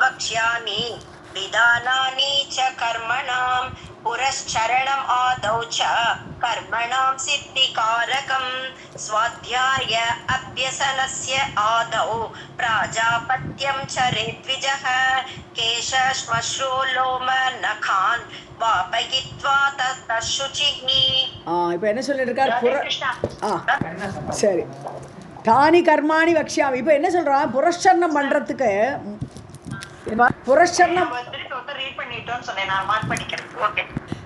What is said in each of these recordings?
वक्ष्यामि विधानानि च कर्मणां पुरश्चरणम् आदौ च कर्मणां सिद्धिकारकं स्वाध्याय अभ्यसनस्य आदौ प्राजापत्यं चरेद्विजः केशश्मश्रु लोम नखान् वापयित्वा ततः शुचिः. இப்போ என்ன சொல்லியிருக்கார்? சரி, தானி கர்மாணி வக்ஷாமி. இப்போ என்ன சொல்கிறான்? புரஸ்சரணம் பண்ணுறதுக்கு புரஸ்சரணம்.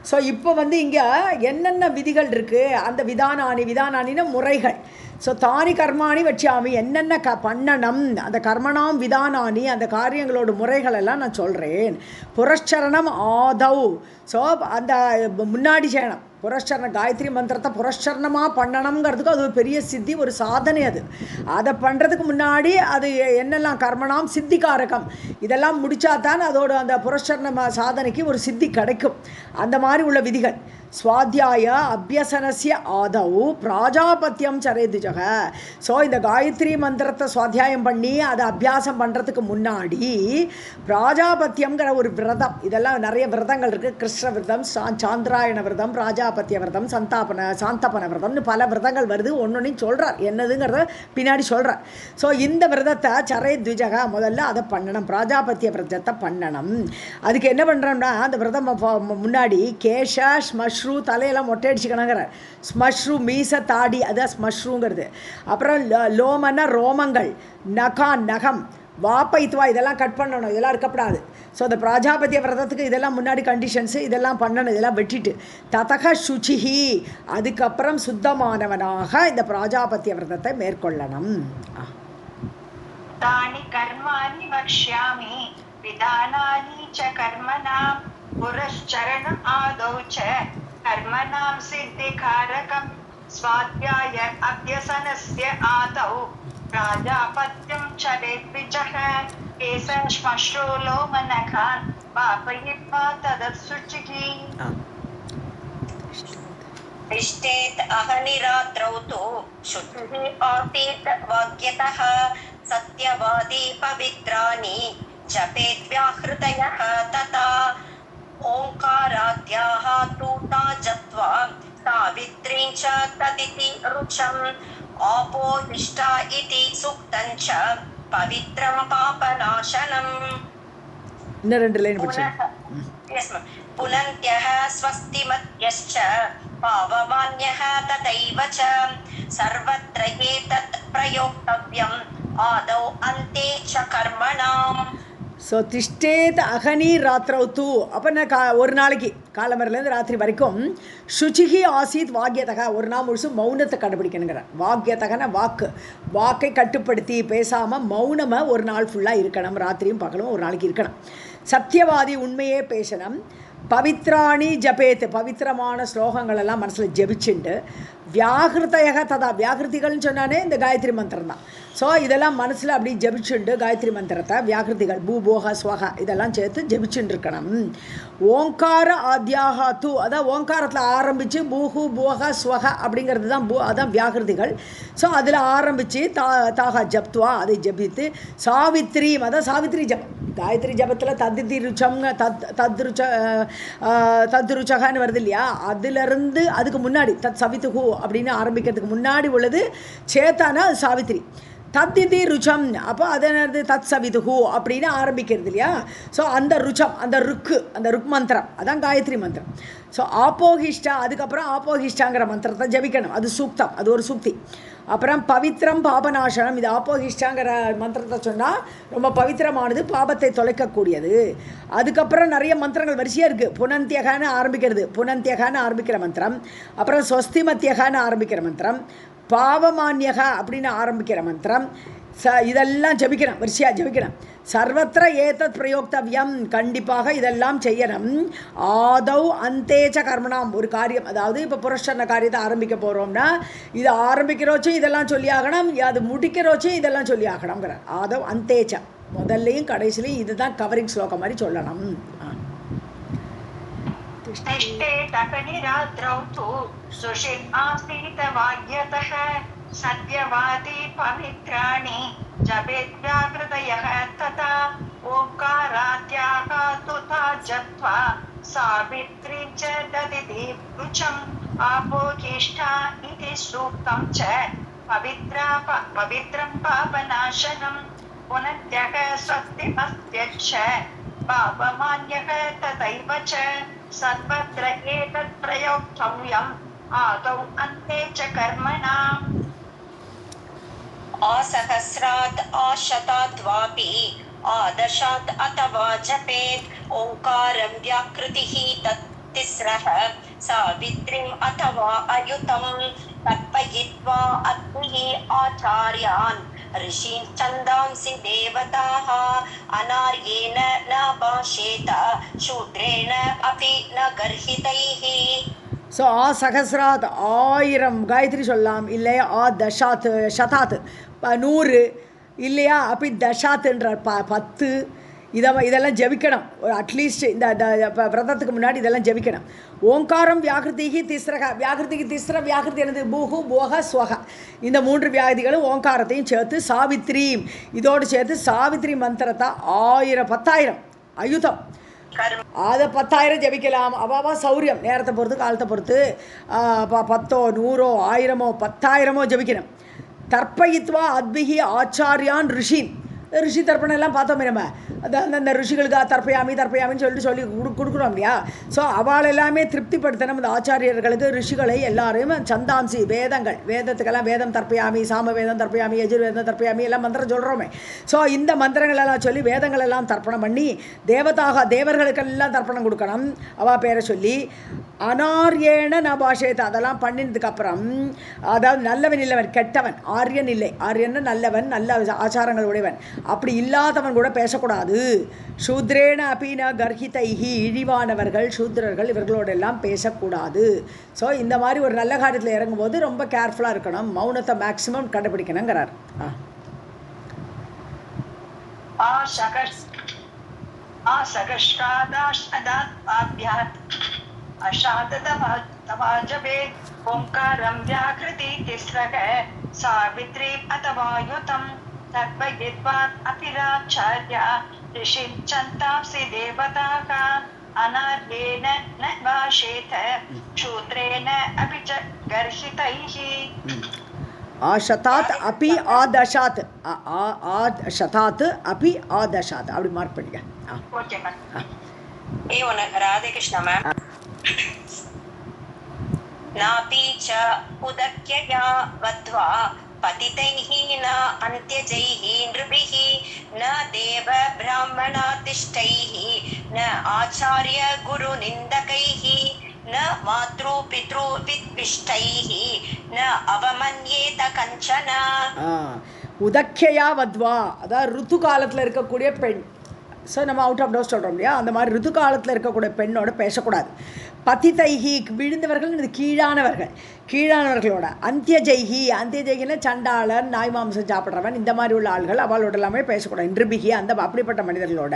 ஸோ இப்போ இங்கே என்னென்ன விதிகள் இருக்குது, அந்த விதானானின முறைகள். ஸோ தானி கர்மாணி வக்ஷாமி, என்னென்ன பண்ணணும், அந்த கர்மணாம் விதானானி, அந்த காரியங்களோட முறைகள் எல்லாம் நான் சொல்கிறேன். புரஸ்சரணம் ஆதௌ, ஸோ அந்த முன்னாடி செய்யணும். புரஸ்சரணம், காயத்ரி மந்திரத்தை புரஸ்சரணமாக பண்ணணுங்கிறதுக்கு அது ஒரு பெரிய சித்தி, ஒரு சாதனை. அதை பண்ணுறதுக்கு முன்னாடி அது என்னெல்லாம் கர்மணாம் சித்திகாரகம், இதெல்லாம் முடித்தா தான் அதோட அந்த புரஸ்சரண சாதனைக்கு ஒரு சித்தி கிடைக்கும். அந்த மாதிரி உள்ள விதிகள். ஸ்வாத்தியாய அபியசனசிய ஆதவு பிராஜாபத்தியம் சரேதுஜக. ஸோ இந்த காயத்ரி மந்திரத்தை சுவாத்தியாயம் பண்ணி அதை அபியாசம் பண்ணுறதுக்கு முன்னாடி பிராஜாபத்தியங்கிற ஒரு விரதம், இதெல்லாம் நிறைய விரதங்கள் இருக்குது. கிருஷ்ண விரதம், சாந்திராயண விரதம், பிராஜாபத்திய விரதம், சாந்தபன விரதம்னு பல விரதங்கள் வருது. ஒன்னொன்னையும் சொல்கிறார், என்னதுங்கிறத பின்னாடி சொல்கிறார். ஸோ இந்த விரதத்தை சரேத்விஜக, முதல்ல அதை பண்ணணும், பிராஜாபத்திய விரதத்தை பண்ணணும். அதுக்கு என்ன பண்ணுறோம்னா, அந்த விரதம் முன்னாடி கேஷ ஸ்மஷ்ரு, தலையெல்லாம் மொட்டை அடிச்சுக்கணுங்கிற, ஸ்மஷ்ரு மீச தாடி, அதான் ஸ்மஷ்ருங்கிறது. அப்புறம் லோமன ரோமங்கள், நகான் நகம், வாப்பைத்துவா இதெல்லாம் கட் பண்ணணும், இதெல்லாம் இருக்கப்படாது. ஸோ அந்த பிராஜாபத்திய விரதத்துக்கு இதெல்லாம் முன்னாடி கண்டிஷன்ஸு, இதெல்லாம் பண்ணணும், இதெல்லாம் வெட்டிட்டு ததக சுச்சிஹி, அதுக்கப்புறம் சுத்தமானவனாக இந்த பிராஜாபத்திய விரதத்தை மேற்கொள்ளணும். தானி கர்மாணி வக்ஷ்யாமி விதானானி ச கர்மணாம் புரஸ்சரணம் ஆதௌ ச கர்மணாம் சித்திகாரகம் ஸ்வாத்யாய அப்யசனஸ்ய ஆதௌ प्राजापत्यं चरेद्विजः केशश्मश्रु लोमनखान् वापयित्वा तदत्सुचिः. तिष्ठेत् अहनिरात्रौ तु शुचिः आसीत् वाक्यतः सत्यवादी पवित्राणि जपेत् व्याहृतयः तथा ओङ्काराद्याः तूता जप्त्वा सावित्रीं च तदिति रुचम् आपोहिष्टा इति सुक्तं च पवित्रं पापनाशनम्. पुनन्त्यः स्वस्तिमत्यश्च पावमान्यः तथैव च सर्वत्र एतत् प्रयोक्तव्यम् आदौ अन्ते च कर्मणाम्. ஸோ திஷ்டேத் அகனி ராத்திரவு தூ, அப்போ நான் ஒரு நாளைக்கு காலமரிலேருந்து ராத்திரி வரைக்கும் சுச்சிகி ஆசீத் வாக்கியத்தக, ஒரு நாள் முழுசும் மௌனத்தை கண்டுபிடிக்கணுங்கிற. வாக்கியத்தகன வாக்கை கட்டுப்படுத்தி பேசாமல் மௌனமாக ஒரு நாள் ஃபுல்லாக இருக்கணும், ராத்திரியும் பகலும் ஒரு நாளைக்கு இருக்கணும். சத்தியவாதி, உண்மையே பேசணும். பவித்ராணி ஜபேத், பவித்திரமான ஸ்லோகங்களெல்லாம் மனசில் ஜபிச்சுண்டு. வியாகிருதயக ததா, வியாகிருதிகள்னு சொன்னானே இந்த காயத்ரி மந்திரம் தான். ஸோ இதெல்லாம் மனசில் அப்படி ஜபிச்சுண்டு காயத்ரி மந்திரத்தை வியாகிருதிகள் பூபோக ஸ்வக இதெல்லாம் சேர்த்து ஜபிச்சுட்டு இருக்கணும். ஓங்கார ஆத்யாகா தூ, அதான் ஓங்காரத்தில் ஆரம்பித்து பூஹு போக ஸ்வக அப்படிங்கிறது தான் அதான் வியாகிருதிகள். ஸோ அதில் ஆரம்பித்து தாகா ஜப்துவா, அதை ஜபித்து சாவித்ரி, அதான் சாவித்ரி ஜபம். காயத்ரி ஜபத்தில் தத்தி ருச்சம் தத்ருச்சகன்னு வருது இல்லையா, அதிலிருந்து அதுக்கு முன்னாடி தத் சவித்துஹூ அப்படின்னு ஆரம்பிக்கிறதுக்கு முன்னாடி உள்ளது சேத்தானா சாவித்ரி. தத்திதி ருச்சம், அப்போ அதனது தத் சவிதுஹூ அப்படின்னு ஆரம்பிக்கிறது இல்லையா. ஸோ அந்த ருச்சம், அந்த ருக் மந்திரம் அதான் காயத்ரி மந்திரம். ஸோ ஆப்போஹிஷ்டா, அதுக்கப்புறம் ஆப்போஹிஷ்டாங்கிற மந்திரத்தை ஜபிக்கணும், அது சூக்தம், அது ஒரு சூக்தி. அப்புறம் பவித்திரம் பாபநாசனம், இது ஆப்போஹிஷ்டாங்கிற மந்திரத்தை சொன்னால் ரொம்ப பவித்திரமானது, பாபத்தை தொலைக்கக்கூடியது. அதுக்கப்புறம் நிறைய மந்திரங்கள் வரிசையாக இருக்குது. புனந்தியகான்னு ஆரம்பிக்கிறது, புனந்தியகான்னு ஆரம்பிக்கிற மந்திரம். அப்புறம் ஸ்வஸ்திமத்தியகான்னு ஆரம்பிக்கிற மந்திரம், பாவமான்யகா அப்படின்னு ஆரம்பிக்கிற மந்திரம். இதெல்லாம் ஜபிக்கணும், வரிசையாக ஜபிக்கணும். சர்வத்திர ஏதத் பிரயோக்தவ்யம், கண்டிப்பாக இதெல்லாம் செய்யணும். ஆதௌ அந்தேச்ச கர்மணாம், ஒரு காரியம், அதாவது இப்போ புரஸ்சரண காரியத்தை ஆரம்பிக்க போகிறோம்னா இது ஆரம்பிக்கிறோச்சும் இதெல்லாம் சொல்லி ஆகணும், அது முடிக்கிறோச்சும் இதெல்லாம் சொல்லி ஆகணுங்கிறார். ஆதௌ அந்தேச்ச, முதல்லையும் கடைசிலையும் இதுதான் கவரிங் ஸ்லோகம் மாதிரி சொல்லணும். सत्यवादी पवित्राणि जपेत् व्याहृतयः तथा ओंकार जत्वा सावित्री च ददिति रुचम् आपोजिष्ठा इति सूक्तं च पवित्रं पापनाशनं पुनत्यः स्वस्तिमस्त्यच्च पापमान्यः तथैव च सर्वत्र एतत् प्रयोक्तव्यम् आदौ अन्ते च कर्मणाम् असहस्रात् आशतात् वापि आदशात् अथवा जपेत् ओङ्कारं व्याकृतिः तत् तिस्रः सावित्रीम् अथवा अयुतं तर्पयित्वा अग्निः आचार्यान् ऋषीन् छन्दांसि देवताः अनार्येण न भाषेत शूद्रेण अपि न गर्हितैः. ஸோ சகசிராத் 1000 காயத்ரி சொல்லலாம், இல்லையா தஷாத் சதாத் 100, இல்லையா அப்படி தஷாத்துன்ற 10 இதெல்லாம் ஜபிக்கணும். அட்லீஸ்ட் இந்த விரதத்துக்கு முன்னாடி இதெல்லாம் ஜபிக்கணும். ஓங்காரம் வியாகிருதிக்கு திஸ்ரக, வியாகிருதிக்கு திஸ்ர வியாகிருதி எனது பூஹு போக ஸ்வக, இந்த 3 வியாகிதிகளும் ஓங்காரத்தையும் சேர்த்து சாவித்ரி இதோடு சேர்த்து சாவித்ரி மந்திரத்தை 1000 அயுதம் அதை 10,000 ஜபிக்கலாம். அவாவா சௌரியம் நேரத்தை பொறுத்து காலத்தை பொறுத்து 10, 100, 1000, 10,000 ஜபிக்கணும். தர்ப்பயித்வா அத்பிகி ஆச்சாரியான் ரிஷின், ரிஷி தர்ப்பணம் எல்லாம் பார்த்தோமே நம்ம, அதான் அந்த ரிஷிகளுக்கு தர்ப்பயாமின்னு சொல்லி கொடுக்குறோம் இல்லையா. ஸோ அவள் எல்லாமே திருப்திப்படுத்தணும். அந்த ஆச்சாரியர்களுக்கு ரிஷிகளை எல்லாரையும் சந்தாம்சி வேதத்துக்கெல்லாம் வேதம் தர்ப்பயாமி, சாம வேதம் தர்ப்பயாமி, யஜுர்வேதம் தர்ப்பயாமி எல்லாம் மந்திரம் சொல்கிறோமே. ஸோ இந்த மந்திரங்களெல்லாம் சொல்லி வேதங்களெல்லாம் தர்ப்பணம் பண்ணி தேவர்களுக்கெல்லாம் தர்ப்பணம் கொடுக்கணும். அவள் பேரை சொல்லி அனார்யேன நபாஷேத் அதெல்லாம் பண்ணினதுக்கப்புறம், அதாவது நல்லவன் இல்லவன் கெட்டவன், ஆரியன் இல்லை, ஆரியன்னு நல்லவன், நல்ல ஆச்சாரங்கள் உடையவன், அப்படி இல்லாதவன் கூட பேசக்கூடாது. சூத்ரேன அபீன கர்ஹிதைஹி இழிவானவர்கள் சூத்ரர்கள் இவர்களோடெல்லாம் பேசக்கூடாது. ஸோ இந்த மாதிரி ஒரு நல்ல காரியத்தில் இறங்கும்போது ரொம்ப கேர்ஃபுல்லாக இருக்கணும், மௌனத்தை மேக்சிமம் கண்டுபிடிக்கணுங்கிறார். ओंकारं व्याकृति तिस्रः सावित्री अथवा युतं तर्पयित्वा अपिराचार्य ऋषिं छन्दांसि देवताः अनार्येण न भाषेत शूद्रेण अपि च गर्हितैः. ஆஷதாத் அப்பி ஆதஷாத், ஆஷதாத் அப்பி ஆதஷாத் அப்படி மார்க் பண்ணிக்க. Okay ma'am. Radhe Krishna ma'am. नापि च उदक्यया वध्वा पतितैः न अन्त्यजैः नृभिः न देव ब्राह्मणातिष्ठैः न आचार्य गुरुनिन्दकैः न मातृ पितृ विद्विष्टैः न अवमन्येत कञ्चन. உதக்யா வத்வா அதாவது ருத்து காலத்தில் இருக்கக்கூடிய பெண். ஸோ நம்ம அவுட் ஆஃப் டோஸ் சொல்கிறோம் இல்லையா, அந்த மாதிரி ருது காலத்தில் இருக்கக்கூடிய பெண்ணோட பேசக்கூடாது. பதிதைஹி விழுந்தவர்கள், கீழானவர்களோட, அந்தியஜைகின்னா சண்டாளன், நாய் மாம்சம் சாப்பிட்றவன், இந்த மாதிரி உள்ள ஆள்கள் அவளோட எல்லாமே பேசக்கூடாது. இன்றுபிகி அந்த அப்படிப்பட்ட மனிதர்களோட.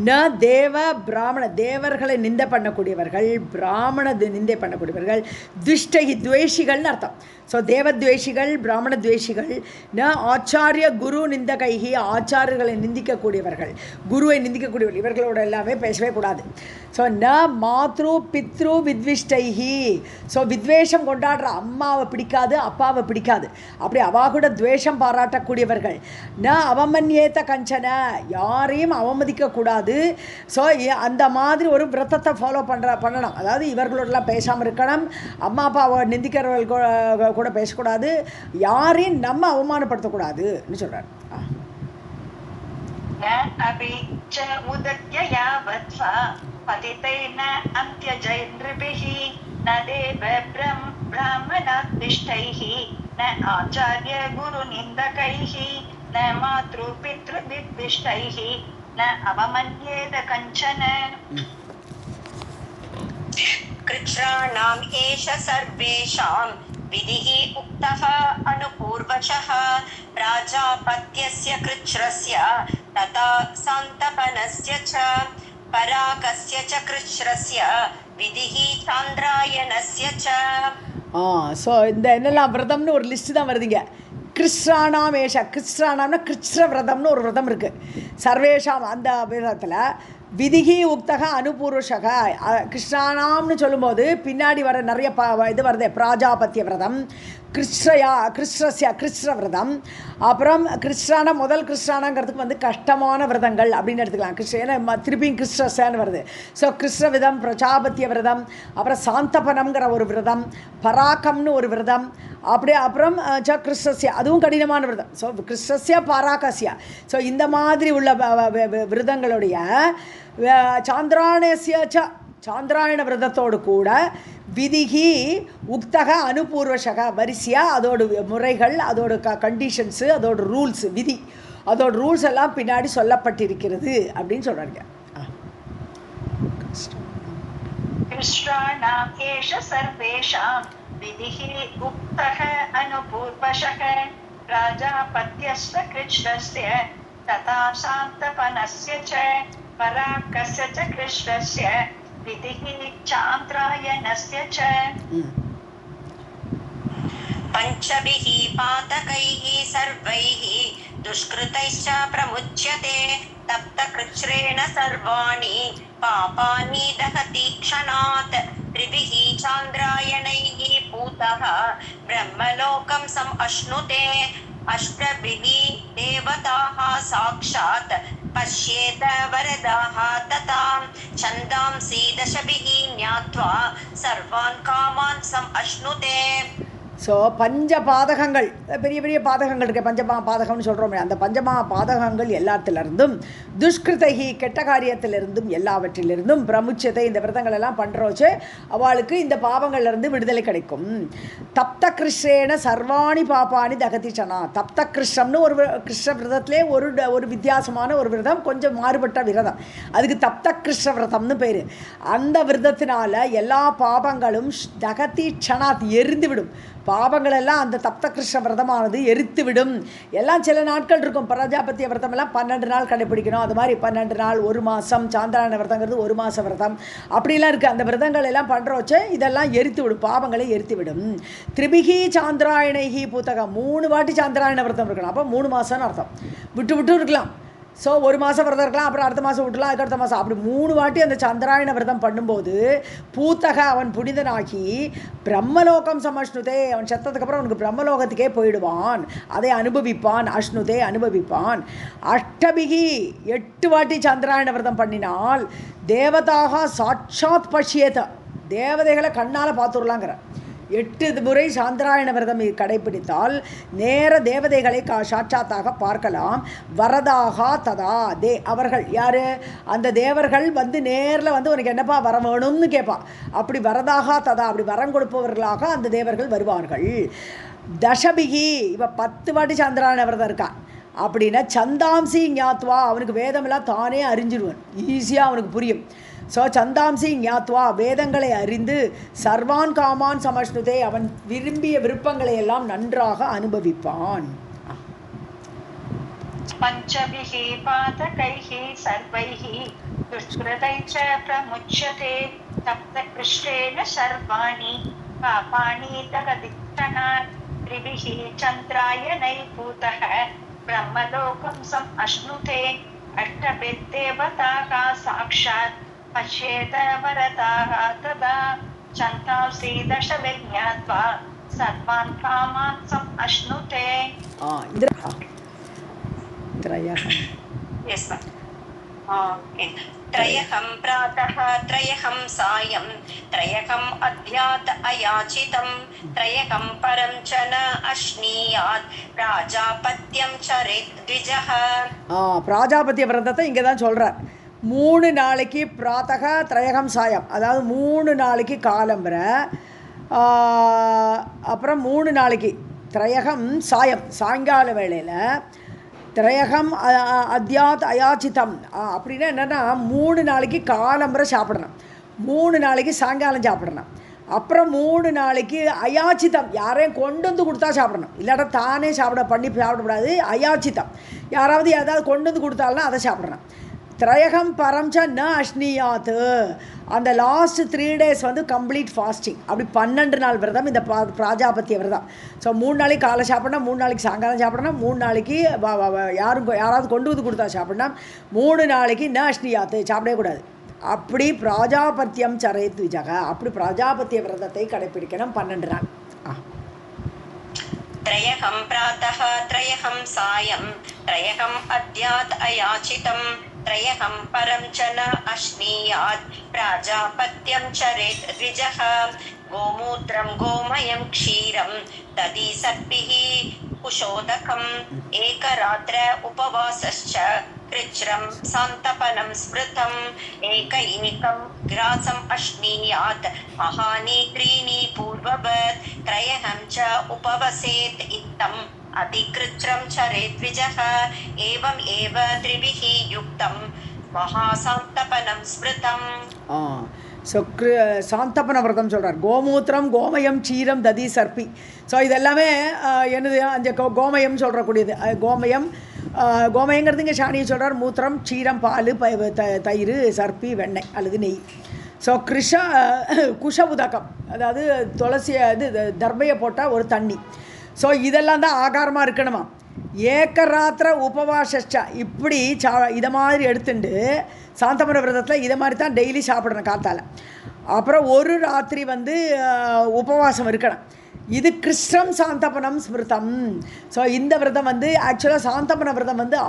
ந தேவ பிராமண தேவர்களை நிந்தை பண்ணக்கூடியவர்கள், பிராமண நிந்தை பண்ணக்கூடியவர்கள், துஷ்டகி துவேஷிகள்னு அர்த்தம். ஸோ தேவத்வேஷிகள், பிராமண துவேஷிகள். ந ஆச்சாரிய குரு நிந்தகைகி ஆச்சாரியர்களை நிந்திக்கக்கூடியவர்கள், குருவை நிந்திக்கக்கூடியவர்கள், இவர்களோட எல்லாமே பேசவே கூடாது. ஸோ ந மாத்ரு பித்ரு வித்விஷ்டைஹி, ஸோ வித்வேஷம் கொண்டாடுற அம்மாவை பிடிக்காது, அப்பாவை பிடிக்காது, அப்படி அவா கூட துவேஷம் பாராட்டக்கூடியவர்கள். ந அவமன்யேத்த கஞ்சன யாரையும் அவமதிக்கக்கூடாது. ஸோ அந்த மாதிரி ஒரு விரதத்தை ஃபாலோ பண்ணணும். அதாவது இவர்களோடலாம் பேசாமல் இருக்கணும், அம்மா அப்பாவை நிந்திக்கிறவர்கள் கூட பேசக்கூடாது, யாரையும் நம்ம அவமானப்படுத்தக்கூடாதுன்னு சொல்கிறார். पतितैर्न अन्त्यजैर्नृभिः न देव ब्राह्मणातिष्ठैः न आचार्य गुरुनिन्दकैः न मातृपितृविद्विष्टैः न अवमन्येत कञ्चन. कृच्छ्राणाम् एष सर्वेषां विधिः उक्तः अनुपूर्वशः प्राजापत्यस्य कृच्छ्रस्य तथा सान्तपनस्य च पराकस्य च कृच्छ्रस्य विधिः चान्द्रायणस्य च. ஸோ இந்த என்னெல்லாம் விரதம்னு ஒரு லிஸ்ட்டு தான் வருதுங்க. கிருஷ்ணானாமேஷ, கிருஷ்ணானாம்னா கிருஷ்ண விரதம்னு ஒரு விரதம் இருக்குது. சர்வேஷாம் அந்த விதத்தில் விதிகி உக்தக அனுபூர்வஷக கிருஷ்ணானாம்னு சொல்லும்போது பின்னாடி வர நிறைய இது வருது பிராஜாபத்திய விரதம் கிருஷ்ண விரதம் அப்புறம் கிருஷ்ணான முதல் கிருஷ்ணானங்கிறதுக்கு வந்து கஷ்டமான விரதங்கள் அப்படின்னு எடுத்துக்கலாம் ஏன்னா திருப்பியும் கிருஷ்ணன்னு வருது ஸோ கிருஷ்ண விரதம் பிரஜாபத்திய விரதம் அப்புறம் சாந்தபனம்ங்கிற ஒரு விரதம் பராக்கம்னு ஒரு விரதம் அப்படியே அப்புறம் கிருஷ்ணஸ்ய அதுவும் கடினமான விரதம் ஸோ கிருஷ்ணஸ்ய பராகஸ்ய ஸோ இந்த மாதிரி உள்ள விரதங்களுடைய சாந்திராயண விரதத்தோடு கூட விதிகி உக்தக அனுபூர்வஷக வரிசையாக அதோட முறைகள் அதோட கண்டிஷன்ஸு அதோட ரூல்ஸ் விதி அதோட ரூல்ஸ் எல்லாம் பின்னாடி சொல்லப்பட்டிருக்கிறது அப்படின்னு சொல்கிறாங்க. கிருஷ்ணானாம் ஏஷ சர்வேஷாம் விதிஹி உக்தஹ அனுபூர்வஷஹ ராஜாபத்யஸ்ய கிருஷ்ணஸ்ய ததா சாந்தபனஸ்ய ச பராக்கஸ்ய ச கிருஷ்ணஸ்ய விதிஹி சாந்திராயணஸ்ய ச பஞ்சபிஹ பாதகைஹ சர்வைஹ दुष्कृतैश्च प्रमुच्यते तप्तकृच्छ्रेण सर्वाणि पापानि दहति क्षणात् त्रिभिः चान्द्रायणैः पूतः ब्रह्मलोकं सम् अश्नुते अष्टभिः देवताः साक्षात् पश्येत वरदाः तथा छन्दांसि दशभिः ज्ञात्वा सर्वान् कामान् सम् अश्नुते. ஸோ பஞ்ச பாதகங்கள் பெரிய பெரிய பாதகங்கள் இருக்குது பஞ்சமா பாதகம்னு சொல்கிறோமே அந்த பஞ்சமா பாதகங்கள் எல்லாத்திலிருந்தும் துஷ்கிருதகி கெட்ட காரியத்திலிருந்தும் எல்லாவற்றிலிருந்தும் பிரமுச்சத்தை இந்த விரதங்கள் எல்லாம் பண்ணுறோச்சு அவளுக்கு இந்த பாவங்கள்லேருந்து விடுதலை கிடைக்கும். தப்த கிருஷ்ணேன சர்வாணி பாப்பானி தகதிச்சனா தப்த கிருஷ்ணம்னு ஒரு கிருஷ்ண விரதத்திலே ஒரு வித்தியாசமான ஒரு விரதம் கொஞ்சம் மாறுபட்ட விரதம் அதுக்கு தப்த கிருஷ்ண விரதம்னு பேர். அந்த விரதத்தினால எல்லா பாபங்களும் தகதி க்ஷணாத் எரிந்து விடும். பாவங்களெல்லாம் அந்த தப்த கிருஷ்ண விரதமானது எரித்துவிடும். எல்லாம் சில நாட்கள் இருக்கும். பிரஜாபத்திய விரதமெல்லாம் 12 நாள் கடைப்பிடிக்கணும். அது மாதிரி 12 நாள் 1 மாதம் சாந்திராயண விரதங்கிறது 1 மாத விரதம் அப்படிலாம் இருக்குது. அந்த விரதங்கள் எல்லாம் பண்ணுறோச்சு இதெல்லாம் எரித்து விடும் பாவங்களை எரித்து விடும். திரிபிகி சாந்திராயணைகி பூத்தகம் 3 வாட்டி சாந்திராயண விரதம் இருக்கணும். அப்போ 3 மாதம்னு அர்த்தம். விட்டு இருக்கலாம். ஸோ 1 மாதம் விரதம் இருக்கலாம் அப்புறம் அடுத்த மாதம் விட்டுலாம் அதுக்கடுத்த மாதம் அப்படி 3 வாட்டி அந்த சந்திராயண விரதம் பண்ணும்போது பூத்தக அவன் புனிதனாகி பிரம்மலோகம் சமஷ்ணுதே அவன் செத்ததுக்கப்புறம் அவனுக்கு பிரம்மலோகத்துக்கே போயிடுவான். அதை அனுபவிப்பான். அஷ்ணுதே அனுபவிப்பான். அஷ்டபிகி 8 வாட்டி சந்திராயண விரதம் பண்ணினால் தேவதாக சாட்சாத் பஷ்யேத தேவதைகளை கண்ணால் பார்த்துடலாங்கிற 8 முறை சாந்திராயண விரதம் கடைபிடித்தால் நேர தேவதைகளை சாட்சாத்தாக பார்க்கலாம். வரதாக ததா அவர்கள் யார் அந்த தேவர்கள் வந்து நேரில் வந்து உனக்கு என்னப்பா வர வேணும்னு கேட்பா. அப்படி வரதாக ததா அப்படி வரம் கொடுப்பவர்களாக அந்த தேவர்கள் வருவார்கள். தசபிகி இப்போ 10 வாட்டி சாந்திராயண விரதம் இருக்கான் அப்படின்னா சந்தாம்சி ஞாத்வா அவனுக்கு வேதமெல்லாம் தானே அறிஞ்சிடுவான். ஈஸியாக அவனுக்கு புரியும். ஸோ சந்தாம்சி ஞாத்வா வேதங்களை அறிந்து சர்வான் காமான் சமஷ்ணுதே அவன் விரும்பிய விருப்பங்களை எல்லாம் நன்றாக அனுபவிப்பான். பஞ்சபிஹி பாதகைஹி சர்வைஹி துஷ்கிருதைச்ச பிரமுச்யதே தப்த கிருஷ்ணேன சர்வாணி பாபானி தகதிக்ஷணாத் த்ரிபிஹி சந்திராயணை பூதः பிரம்மலோகம் சம் அஷ்ணுதே அஷ்டபித்தேவதாக சாக்ஷாத் பஷ்யேத வரதாக ததா சந்தாம்சி தசவிஜ்ஞாத்வா சர்வான் காமான் சம் அஷ்ணுதே. त्रयहं प्रातः त्रयहं सायं त्रयहं अद्यात् अयाचितं त्रयहं परं च न अश्नीयात् प्राजापत्यं चरेत् द्विजः. பிராஜாபத்திய விரதத்தை இங்கே தான் சொல்கிறார். 3 நாளைக்கு பிராத்தக திரயகம் சாயம் அதாவது 3 நாளைக்கு காலம்பரை அப்புறம் 3 நாளைக்கு திரயகம் சாயம் சாயங்கால வேளையில் திரயகம் அத்யாத் அயாச்சிதம் அப்படின்னா என்னென்னா 3 நாளைக்கு காலம்பரை சாப்பிடணும் 3 நாளைக்கு சாயங்காலம் சாப்பிடணும் அப்புறம் 3 நாளைக்கு அயாச்சிதம் யாரையும் கொண்டு வந்து கொடுத்தா சாப்பிடணும் இல்லாட்டா தானே சாப்பிடக்கூடாது அயாச்சிதம் யாராவது ஏதாவது கொண்டு வந்து கொடுத்தாலும் அதை சாப்பிடணும் திரையகம் பரம்ச ந அஷ்னியாத். அந்த லாஸ்ட் 3 days வந்து கம்ப்ளீட் ஃபாஸ்டிங். அப்படி 12 நாள் விரதம் இந்த பிராஜாபத்திய விரதம். ஸோ 3 நாளைக்கு காலை சாப்பிடணும், 3 நாளைக்கு சாயங்காலம் சாப்பிடணும், 3 நாளைக்கு யாராவது கொண்டு வந்து கொடுத்தா சாப்பிடணும், 3 நாளைக்கு ந அஷ்னியாத் சாப்பிடவே கூடாது. அப்படி பிராஜாபத்தியம் சரேத் விஜக. அப்படி பிராஜாபத்திய விரதத்தை கடைப்பிடிக்கணும் 12 நாள். त्रयहं प्रातः त्रयहं सायं त्रयहं अद्यात् अयाचितं त्रयहं परं च न अश्नीयात् प्राजापत्यं चरेत् द्विजः गोमूत्रं गोमयं क्षीरं दधि सर्पिः कुशोदकम् एकरात्र उपवासश्च कृच्छ्रं सान्तपनं स्मृतम् एकैकं ग्रासम् अश्नीयात् महानि त्रीणि पूर्ववत् त्रयहं च उपवसेत् इत्थम् अतिकृच्छ्रं चरेत् द्विजः एवम् एव त्रिभिः युक्तं महासान्तपनं स्मृतम्. ஸோ சாந்தப்பன விரதம் சொல்கிறார். கோமூத்திரம் கோமயம் க்ஷீரம் ததி சர்ப்பி. ஸோ இதெல்லாமே என்னது அந்த கோமயம் சொல்கிறக்கூடியது. கோமயங்கிறது இங்கே சாணியை சொல்கிறார். மூத்திரம் க்ஷீரம் பால் தயிர் சர்ப்பி வெண்ணெய் அல்லது நெய். ஸோ குஷ உதகம் அதாவது துளசி இது தர்பையை போட்டால் ஒரு தண்ணி. ஸோ இதெல்லாம் தான் ஆகாரமாக இருக்கணுமா. ஏக்கராத்திர உபவாசா இப்படி இதை மாதிரி எடுத்துட்டு சாந்தமன விரதத்தில் இதை மாதிரி தான் டெய்லி சாப்பிடணும் காத்தால். அப்புறம் ஒரு ராத்திரி வந்து உபவாசம் இருக்கணும். இது கிருஷ்ணம் சாந்தபனம் ஸ்மிருதம். ஸோ இந்த விரதம் வந்து ஆக்சுவலாக சாந்தபன விரதம் வந்து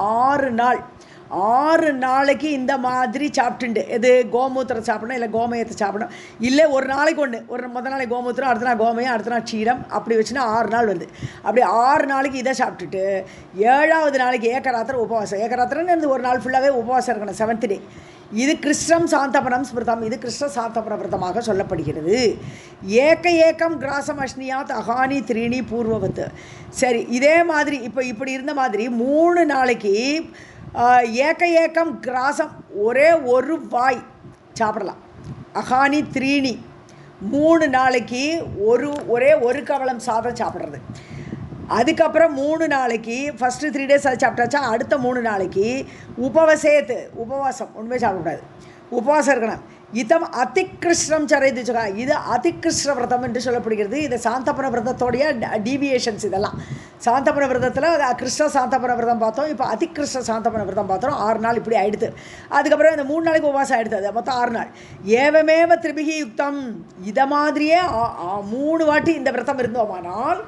6 நாளைக்கு இந்த மாதிரி சாப்பிட்டுண்டு எது கோமூத்திரம் சாப்பிடணும், இல்லை கோமயத்தை சாப்பிடணும், இல்லை ஒரு நாளைக்கு முதல் நாளைக்கு கோமூத்திரம், அடுத்த நாள் கோமயம், அடுத்த நாள் க்ஷீரம், அப்படி வச்சுன்னா 6 நாள் வருது. அப்படி 6 நாளைக்கு இதை சாப்பிட்டுட்டு 7வது நாளைக்கு ஏக்கராத்திரம் உபவாசம். ஏக்கராத்திரன்னு ஒரு நாள் ஃபுல்லாகவே உபவாசம் இருக்கணும், 7th day. இது கிருஷ்ணம் சாந்தபனம் ஸ்மிருதம். இது கிருஷ்ண சாந்தபன விரதமாக சொல்லப்படுகிறது. ஏக்கம் கிராசம் அஷ்னியாத் அகானி த்ரீணி பூர்வவத்து. சரி, இதே மாதிரி இப்போ இப்படி இருந்த மாதிரி 3 நாளைக்கு ஏக்கம் கிராசம் ஒரே ஒரு வாய் சாப்பிடலாம். அகானி த்ரீணி 3 நாளைக்கு ஒரே ஒரு கவளம் சாதம் சாப்பிட்றது. அதுக்கப்புறம் 3 நாளைக்கு ஃபஸ்ட்டு 3 days அது சாப்பிட்டாச்சா, அடுத்த 3 நாளைக்கு உபவாசம் ஒன்றுமே சாப்பிடக்கூடாது, உபவாசம் இருக்கணும். இதம் அதிகிருஷ்ணம் சரைது சுகா. இது அதிகிருஷ்ண விரதம் என்று சொல்லப்படுகிறது. இது சாந்தபன விரதத்தோடைய டீவியேஷன்ஸ். இதெல்லாம் சாந்தபன விரதத்தில் கிருஷ்ண சாந்தபன விரதம் பார்த்தோம், இப்போ அதிகிருஷ்ண சாந்தபன விரதம் பார்த்தோம். 6 நாள் இப்படி ஆகிடுது. அதுக்கப்புறம் இந்த 3 நாளைக்கு உபவாசம் ஆகிடுது. அது மொத்தம் 6 நாள். ஏவமேவ திரிபிகி யுக்தம். இதை மாதிரியே 3 வாட்டி இந்த விரதம் இருந்தோமானால்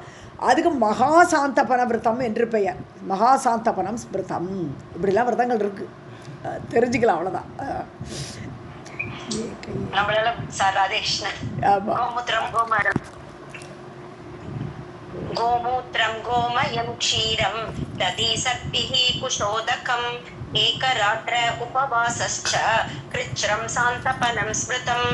அதுக்கு மகாசாந்தபன விரதம் என்று பெயர். மகாசாந்தபனம் ஸ்மிருதம். இப்படிலாம் விரதங்கள் இருக்குது, தெரிஞ்சுக்கலாம். அவ்வளோதான். गोमूत्रं गोमयं क्षीरं दधि सर्पिः कुशोदकम् एकरात्र उपवासश्च कृच्छ्रं सान्तपनं स्मृतम्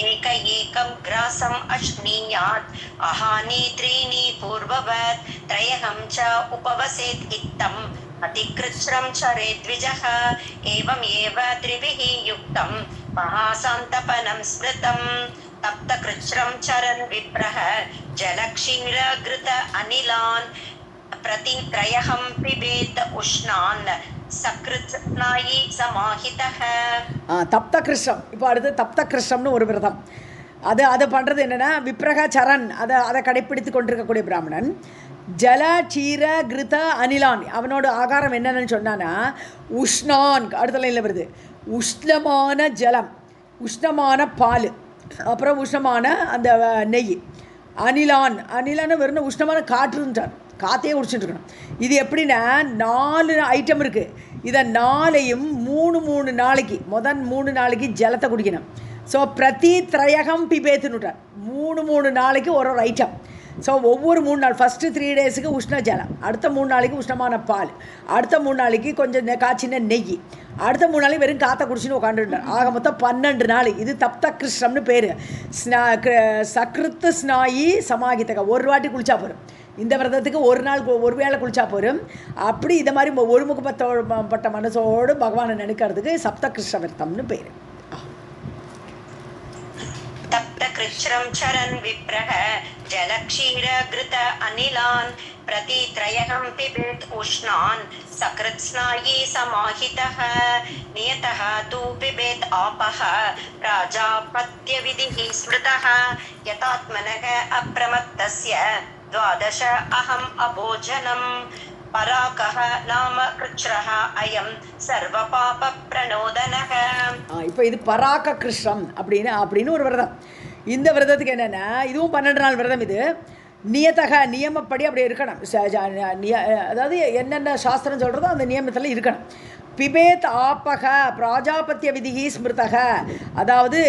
एकं ग्रासम् अश्नीयात् अहानि त्रीणि पूर्ववत् त्रयहं च उपवसेत् इत्थम् अतिकृच्छ्रं चरेत् द्विजः एवम् एव त्रिभिः युक्तं महासान्तपनं स्मृतम्. तप्तकृच्छ्रं चरन् विप्रः जलक्षीरघृत अनिलान् प्रतित्रयहं पिबेत् उष्णान् सकृत्स्नायि समाहितः. தப்த கிருஷ்ணம். இப்போ அடுத்து தப்த கிருஷ்ணம்னு ஒரு விரதம். அதை பண்ணுறது என்னென்னா, விப்ரக சரண் அதை கடைப்பிடித்து கொண்டிருக்கக்கூடிய பிராமணன் ஜல க்ஷீர கிருத அனிலான் அவனோட ஆகாரம் என்னென்னு சொன்னான்னா உஷ்ணான். அடுத்த லைனில் வருது உஷ்ணமான ஜலம், உஷ்ணமான பால், அப்புறம் உஷ்ணமான அந்த நெய். அனிலான்னு வெறும் உஷ்ணமான காற்றுன்றார். காற்றையே குடிச்சுட்டுருக்கணும். இது எப்படின்னா 4 ஐட்டம் இருக்குது. இதை 4ஐயும் 3 நாளைக்கு 3 நாளைக்கு ஜலத்தை குடிக்கணும். ஸோ பிரதி திரையகம் பிபேத்துன்னுட்டார். 3 நாளைக்கு ஒரு ஐட்டம். ஸோ ஒவ்வொரு 3 நாள் ஃபஸ்ட்டு 3 daysக்கு உஷ்ண ஜலம், அடுத்த 3 நாளைக்கு உஷ்ணமான பால், அடுத்த 3 நாளைக்கு கொஞ்சம் காய்ச்சின நெய், அடுத்த 3 நாளைக்கு வெறும் காற்றை குடிச்சின்னு உட்காந்துட்டார். ஆக மொத்தம் 12 நாள். இது தப்த கிருஷ்ணம்னு பேர். சக்ருத்து ஸ்நாயி சமாகித்தக. ஒரு வாட்டி குளிச்சா போகிறோம். இந்த விரதத்துக்கு ஒரு நாள் ஒரு வேளை குளிச்சா போகிறோம். அப்படி இதை மாதிரி ஒருமுகப்பட்ட மனசோடு பகவானை நினைக்கிறதுக்கு சப்த கிருஷ்ண விரதம்னு பேர். तप्त कृच्छ्रं चरन् विप्रः जलक्षीरघृत अनिलान् प्रतित्रयहं पिबेत् उष्णान् सकृत्स्नायी समाहितः नियतः तु पिबेत् आपः प्राजापत्यविधिः स्मृतः यतात्मनः अप्रमत्तस्य द्वादश अहम् अभोजनम् पराकः नाम कृच्छ्रः अयं सर्वपापप्रणोदनः. இப்போ இது பராக்க கிருஷ்ணம் அப்படின்னு ஒரு விரதம். இந்த விரதத்துக்கு என்னென்னா, இதுவும் 12 நாள் விரதம். இது நியத்தக நியமப்படி அப்படி இருக்கணும். அதாவது என்னென்ன சாஸ்திரம் சொல்கிறதோ அந்த நியமத்தில் இருக்கணும். பிபேத் ஆப்பக பிராஜாபத்திய விதிகி ஸ்மிருதக, அதாவது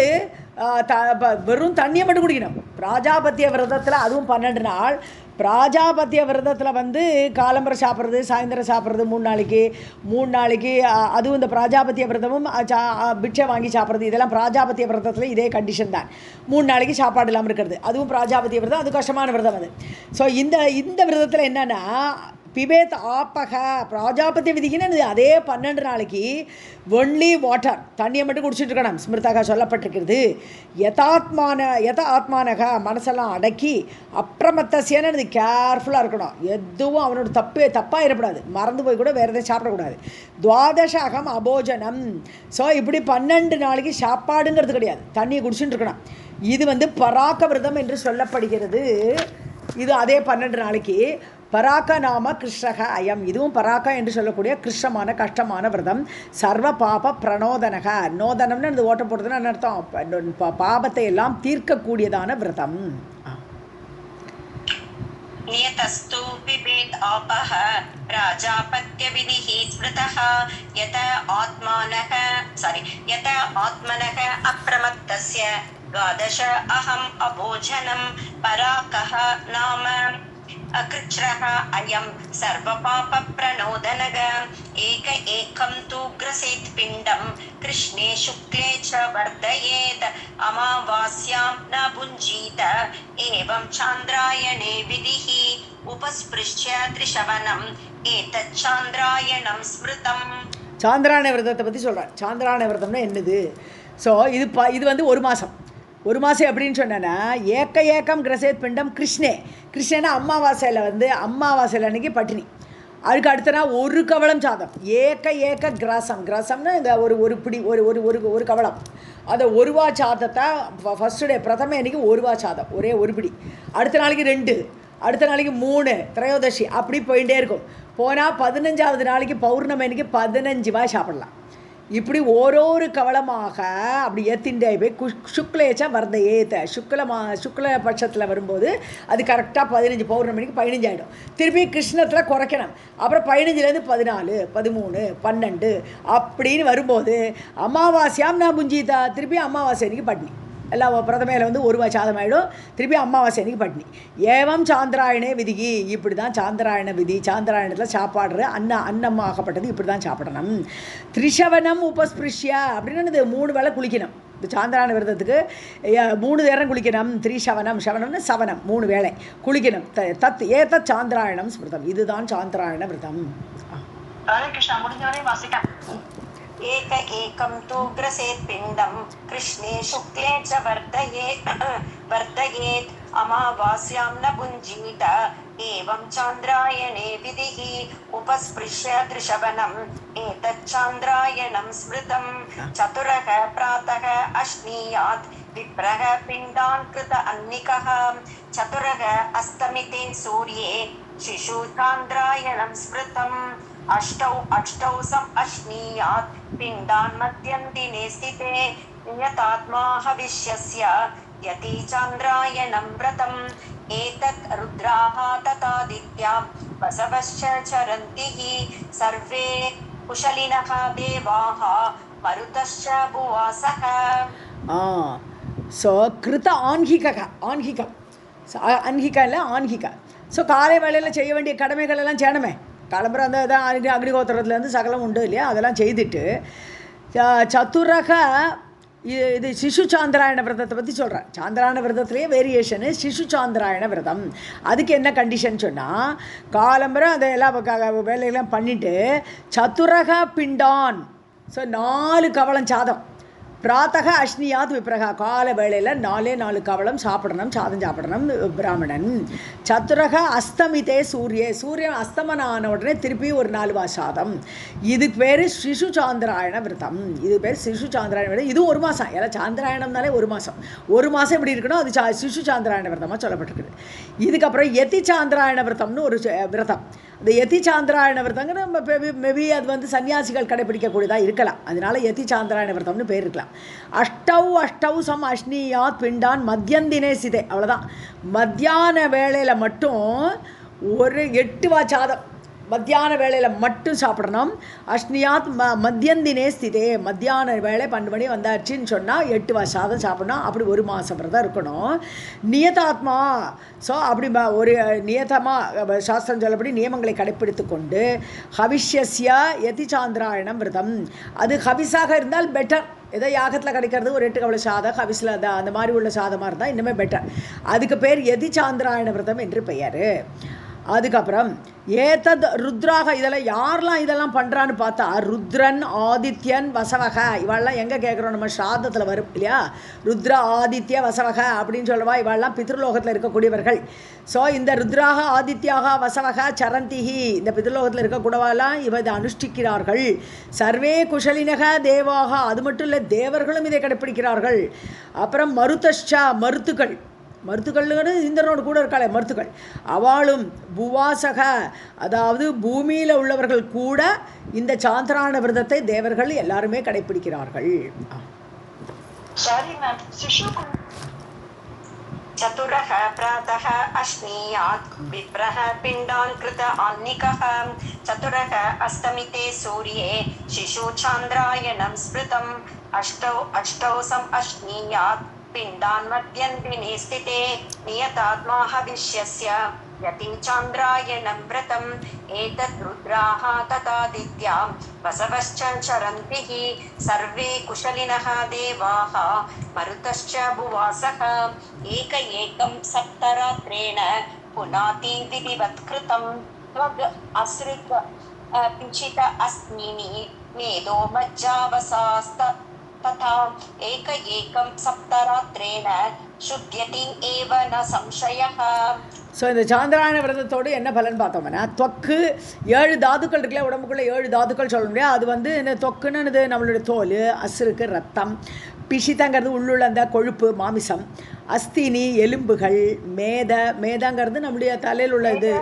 வெறும் தண்ணியை மட்டும் குடிக்கணும். பிராஜாபத்திய விரதத்தில் அதுவும் 12 நாள். பிராஜாபத்திய விரதத்தில் வந்து காலம்பரை சாப்பிட்றது, சாயந்தரம் சாப்பிட்றது, 3 நாளைக்கு அதுவும் இந்த பிராஜாபத்திய விரதமும் பிட்சை வாங்கி சாப்பிட்றது, இதெல்லாம் பிராஜாபத்திய விரதத்தில் இதே கண்டிஷன் தான். 3 நாளைக்கு சாப்பாடு இல்லாமல் இருக்கிறது, அதுவும் பிராஜாபத்திய விரதம். அது கஷ்டமான விரதம் அது. ஸோ இந்த விரதத்தில் என்னென்னா, பிபேத் ஆப்பக பிராஜாபத்திய விதிக்குன்னு அதே 12 நாளைக்கு ஒன்லி வாட்டர், தண்ணியை மட்டும் குடிச்சிட்டு இருக்கணும். ஸ்மிருதாக சொல்லப்பட்டிருக்கிறது. யத ஆத்மானக மனசெல்லாம் அடக்கி அப்பிரமத்தசியன்னு அது கேர்ஃபுல்லாக இருக்கணும். எதுவும் அவனோட தப்பாக இருப்படாது, மறந்து போய் கூட வேறு எதையும் சாப்பிடக்கூடாது. துவாதச அகம் அபோஜனம். ஸோ இப்படி 12 நாளைக்கு சாப்பாடுங்கிறது கிடையாது, தண்ணியை குடிச்சுட்டு இருக்கணும். இது வந்து பராக்க விரதம் என்று சொல்லப்படுகிறது. இது அதே 12 நாளைக்கு. பராக்க நாம கிருஷ்ணக அயம், இதுவும் பராக்கா என்று சொல்லக்கூடிய கிருஷ்ணமான கஷ்டமான விரதம். சர்வ பாப பிரணோதனக, நோதனம்னு அந்த ஓட்ட போடுறதுன்னு அர்த்தம், பாபத்தை எல்லாம் தீர்க்கக்கூடியதான விரதம். नियतस्तु पिबेत् आपः प्राजापत्यविधिः स्मृतः यत आत्मनः अप्रमत्तस्य द्वादश अहम् अभोजनं पराकः नाम कृच्छ्रः अयं सर्वपापप्रणोदनः एकं तु ग्रसेत् पिण्डं कृष्णे शुक्ले च वर्धयेत् अमावास्यां न भुञ्जीत एवं चान्द्रायणे विधिः उपस्पृश्य त्रिशवनम् एतच्चान्द्रायणं स्मृतम्. சாந்திராயண விரதத்தை பற்றி சொல்கிறேன். சாந்திராயண விரதம்னா என்னது? ஸோ இது வந்து 1 மாதம். 1 மாதம் எப்படின்னு சொன்னேன்னா, ஏக்கம் கிரசேத் பிண்டம் கிருஷ்ணேனா அம்மாவாசையில் அன்றைக்கி பட்டினி. அதுக்கு அடுத்த நாள் 1 கவளம் சாதம். ஏக்க கிரசம்னா இந்த ஒரு பிடி ஒரு கவளம். அதை 1 வா சாதத்தை ஃபஸ்ட்டு டே பிரதம அன்றைக்கி 1 வா சாதம், ஒரே 1 பிடி. அடுத்த நாளைக்கு 2, அடுத்த நாளைக்கு 3, திரையோதசி, அப்படி போயிட்டே இருக்கும். போனால் 15ஆவது நாளைக்கு பௌர்ணமி அன்றைக்கி 15 வாய் சாப்பிடலாம். இப்படி ஒரு கவலமாக அப்படி ஏற்றிண்டே போய் சுக்லேச்சா வர்தையேத்த சுக்ல பட்சத்தில் வரும்போது அது கரெக்டாக 15 பௌர்ணமிக்கு 15 ஆகிடும். திருப்பி கிருஷ்ணத்தில் குறைக்கணும். அப்புறம் 15லேருந்து 14, 13, 12 அப்படின்னு வரும்போது அமாவாசையாம் நான் புஞ்சிதா, திருப்பி அமாவாசை அன்றைக்கி பட்னி. எல்லாம் பிரதமையில் வந்து 1 சாதம் ஆகிடும். திருப்பி அமாவாசை அன்றைக்கி பட்னி. ஏவம் சாந்திராயணே விதிகி, இப்படி தான் சாந்திராயண விதி. சாந்திராயணத்தில் சாப்பாடுற அன்னமாகப்பட்டது இப்படி தான் சாப்பிடணும். திரிஷவனம் உபஸ்பிருஷ்யா அப்படின்னு 3 வேளை குளிக்கணும். இந்த சாந்திராயண விரதத்துக்கு 3 நேரம் குளிக்கணும். திரிஷவனம், சவனம்னு சவனம் 3 வேளை குளிக்கணும். ஏத்த சாந்திராயணம் ஸ்மிருதம், இதுதான் சாந்திராயண விரதம். एकं तु ग्रसेत् पिण्डं कृष्णे शुक्ले च वर्धयेत् अमावास्यां न भुञ्जीत एवं चान्द्रायणे विधिः उपस्पृश्य त्रिशवनम् एतच्चान्द्रायणं स्मृतं. चतुरः प्रातः अश्नीयात् विप्रः पिण्डान् कृत अन्निकः चतुरः अस्तमिते सूर्ये शिशु चान्द्रायणं स्मृतम्. अष्टौ सम अश्नीयात् पिण्डान् मध्यं दिने स्थिते नियतात्मा हविष्यस्य यति चान्द्रायणं व्रतम्. एतत् रुद्राः तथादित्या बसवश्च चरन्ति सर्वे कुशलिनः देवाः मरुतश्च भुवासः. ஸோ கிருத ஆன்ஹிகம் இல்லை ஆன்ஹிக. ஸோ காலை வேளையில் செய்ய வேண்டிய கடமைகள் எல்லாம் செய்யணுமே. கிளம்புற அந்த இதான் அக்னிகோத்திரத்துலேருந்து சகலம் உண்டு இல்லையா, அதெல்லாம் செய்துட்டு சதுரக இது சிசு சாந்திராயண விரதத்தை பற்றி சொல்கிறேன். சாந்திராயண விரதத்துலேயே வேரியேஷனு சிசு சாந்திராயண விரதம். அதுக்கு என்ன கண்டிஷன் சொன்னால், காலம்புற அதை எல்லாம் வேலையெல்லாம் பண்ணிவிட்டு சதுரக பிண்டான், ஸோ 4 கவளம் சாதம், பிராத்தக அஷ்னியாத் விப்ரகா, கால வேளையில் 4 கவளம் சாப்பிடணும், சாதம் சாப்பிடணும் பிராமணன். சதுரக அஸ்தமித்தே சூரியன் அஸ்தமனம் ஆன உடனே திருப்பி ஒரு 4 வா சாதம். இதுக்கு பேர் சிசு சாந்திராயண விரதம். இது பேர் சிசு சாந்திராயண விரதம். இது 1 மாதம். எல்லாம் சாந்திராயணம்னாலே 1 மாதம். 1 மாதம் எப்படி இருக்கணும், அது சிசு சாந்திராயண விரதமாக சொல்லப்பட்டிருக்குது. இதுக்கப்புறம் யதி சாந்திராயண விரதம்னு ஒரு விரதம். இந்த யதி சாந்திராயண விரதங்கிற மேபி அது வந்து சன்னியாசிகள் கடைபிடிக்கக்கூடியதாக இருக்கலாம். அதனால யதி சாந்திராயண விரதம்னு பேர் இருக்கலாம். அஷ்டௌ சம் அஷ்னியாத் பிண்டான் மத்தியந்தினே சிதே. அவ்வளோதான். மத்தியான வேளையில் மட்டும் ஒரு 8 வா சாதம் மத்தியான வேளையில் மட்டும் சாப்பிடணும். அஷ்னியாத் மத்தியந்தினே ஸ்திதே, மத்தியான வேளை 12 மணி வந்தாச்சுன்னு சொன்னால் 8 வா சாதம் சாப்பிடணும். அப்படி 1 மாதம் விரதம் இருக்கணும். நியதாத்மா. ஸோ அப்படி ஒரு நியதமாக சாஸ்திரம் சொல்லப்படி நியமங்களை கடைப்பிடித்து கொண்டு ஹவிஷ்யஸ்ய யதி சாந்திராயணம் விரதம். அது ஹவிஸாக இருந்தால் பெட்டர். ஏதோ யாகத்தில் கிடைக்கிறது ஒரு 8 கவள சாதம், ஹவிஸில் அந்த மாதிரி உள்ள சாதமாக இருந்தால் இன்னுமே பெட்டர். அதுக்கு பேர் யதி சாந்திராயண விரதம் என்று பெயர். அதுக்கப்புறம் ஏதத் ருத்ராக. இதெல்லாம் யாரெல்லாம் இதெல்லாம் பண்ணுறான்னு பார்த்தா ருத்ரன், ஆதித்யன், வசவக. இவாளெல்லாம் எங்கே கேட்குறோம், நம்ம ஸ்ராதத்தில் வரும் இல்லையா, ருத்ர ஆதித்ய வசவக அப்படின்னு சொல்லவா. இவாளெல்லாம் பித்ருலோகத்தில் இருக்கக்கூடியவர்கள். ஸோ இந்த ருத்ராக ஆதித்யாக வசவக சரந்திஹி, இந்த பித்ருலோகத்தில் இருக்கக்கூடவாலாம் இதை அனுஷ்டிக்கிறார்கள். சர்வே குஷலினக தேவாக. அது மட்டும் இல்லை, தேவர்களும் இதை கடைப்பிடிக்கிறார்கள். அப்புறம் மருதஷ்சா, மருத்துக்கள்ங்கிறது இந்திரனோடு கூட இருக்காளே மருத்துக்கள், அவளும் புவாசக, அதாவது பூமியில் உள்ளவர்கள் கூட இந்த சாந்திராயண விரதத்தை தேவர்கள் எல்லாருமே கடைப்பிடிக்கிறார்கள். चतुरः प्रातः अश्नीयात् विप्रः पिण्डान् कृत आह्निकः चतुरः अस्तमिते सूर्ये शिशु चान्द्रायणं स्मृतम् अष्टौ सम् अश्नीयात् पिण्डान् मध्यन्दिने स्थिते नियतात्मा हविष्यस्य यति चान्द्रायणं व्रतम् एतत् रुद्राः तथादित्या वसवश्च चरन्तिः सर्वे कुशलिनः देवाः मरुतश्च भुवासः एकं सप्तरात्रेण पुनाति विधिवत्कृतं त्वग् असृक् पिञ्चित अस्मिनि मेदो मज्जावसास्त तथा एकं सप्तरात्रेण शुद्ध्यति एव न संशयः. ஸோ இந்த சாந்திராயண விரதத்தோடு என்ன பலன் பார்த்தோம்னா, தொக்கு 7 தாதுக்கள் இருக்குல்ல, உடம்புக்குள்ளே 7 தாதுக்கள் சொல்ல முடியாது. அது வந்து இந்த தொக்குன்னு நம்மளுடைய தோல், அசுருக்கு ரத்தம், பிஷிதங்கிறது உள்ளுள்ள அந்த கொழுப்பு மாமிசம், அஸ்தினி எலும்புகள், மேதங்கிறது நம்முடைய தலையில் உள்ள இது,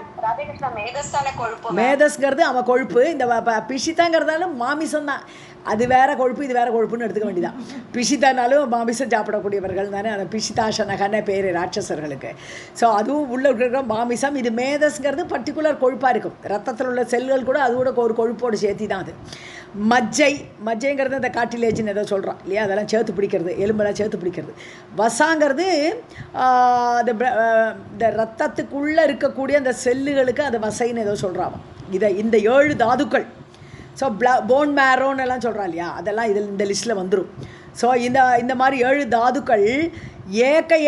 மேதஸ்ங்கிறது அவன் கொழுப்பு, இந்த பிஷிதங்கிறதாலும் மாமிசம் தான். அது வேற கொழுப்பு, இது வேற கொழுப்புன்னு எடுத்துக்க வேண்டியதான். பிஷிதானாலும் மாமிசம் சாப்பிடக்கூடியவர்கள் தானே அந்த பிஷிதாசனகன்னு பேர் ராட்சசர்களுக்கு. ஸோ அதுவும் உள்ள இருக்கிற மாமிசம். இது மேதஸ்ங்கிறது பர்டிகுலர் கொழுப்பாக இருக்கும். ரத்தத்தில் உள்ள செல்கள் கூட அது கூட ஒரு கொழுப்போடு சேர்த்தி தான் அது. மஜ்ஜைங்கிறது இந்த காட்டிலேஜின்னு ஏதோ சொல்கிறான் இல்லையா, அதெல்லாம் சேர்த்து பிடிக்கிறது, எலும்பெல்லாம் சேர்த்து பிடிக்கிறது. வசாங்கிறது இந்த ரத்தத்துக்குள்ளே இருக்கக்கூடிய அந்த செல்லுகளுக்கு அது வசைன்னு ஏதோ சொல்கிறான். இந்த 7 தாதுக்கள், ஸோ போன் மேரோன்னு எல்லாம் சொல்கிறான் இல்லையா, அதெல்லாம் இந்த லிஸ்ட்டில் வந்துடும். ஸோ இந்த மாதிரி 7 தாதுக்கள்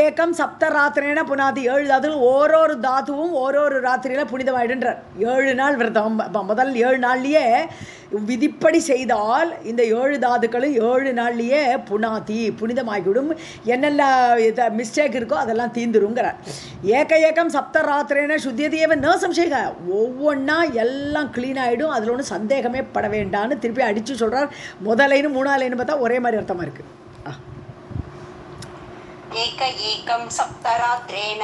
ஏக்கம் சப்தராத்திரேன புனாதி. 7 தாதுக்கள் ஒரு தாத்துவும் ஒரு ராத்திரியில் புனிதமாயிடுன்றார். 7 நாள் விரதம். முதல் 7 நாள்லேயே விதிப்படி செய்தால் இந்த 7 தாதுக்களும் 7 நாள்லேயே புனிதமாகிவிடும். என்னென்ன மிஸ்டேக் இருக்கோ அதெல்லாம் தீந்துருங்கிறார். ஏக்கம் சப்தராத்திரேன சுத்தியதேவ ந சம்சேக. ஒவ்வொன்றா எல்லாம் க்ளீன் ஆகிடும், அதில் ஒன்றும் சந்தேகமே பட வேண்டான்னு திருப்பி அடித்து சொல்கிறார். முதலைன்னு 3ஆலைன்னு பார்த்தா ஒரே மாதிரி அர்த்தமாக இருக்குது. एकं सप्तरात्रेण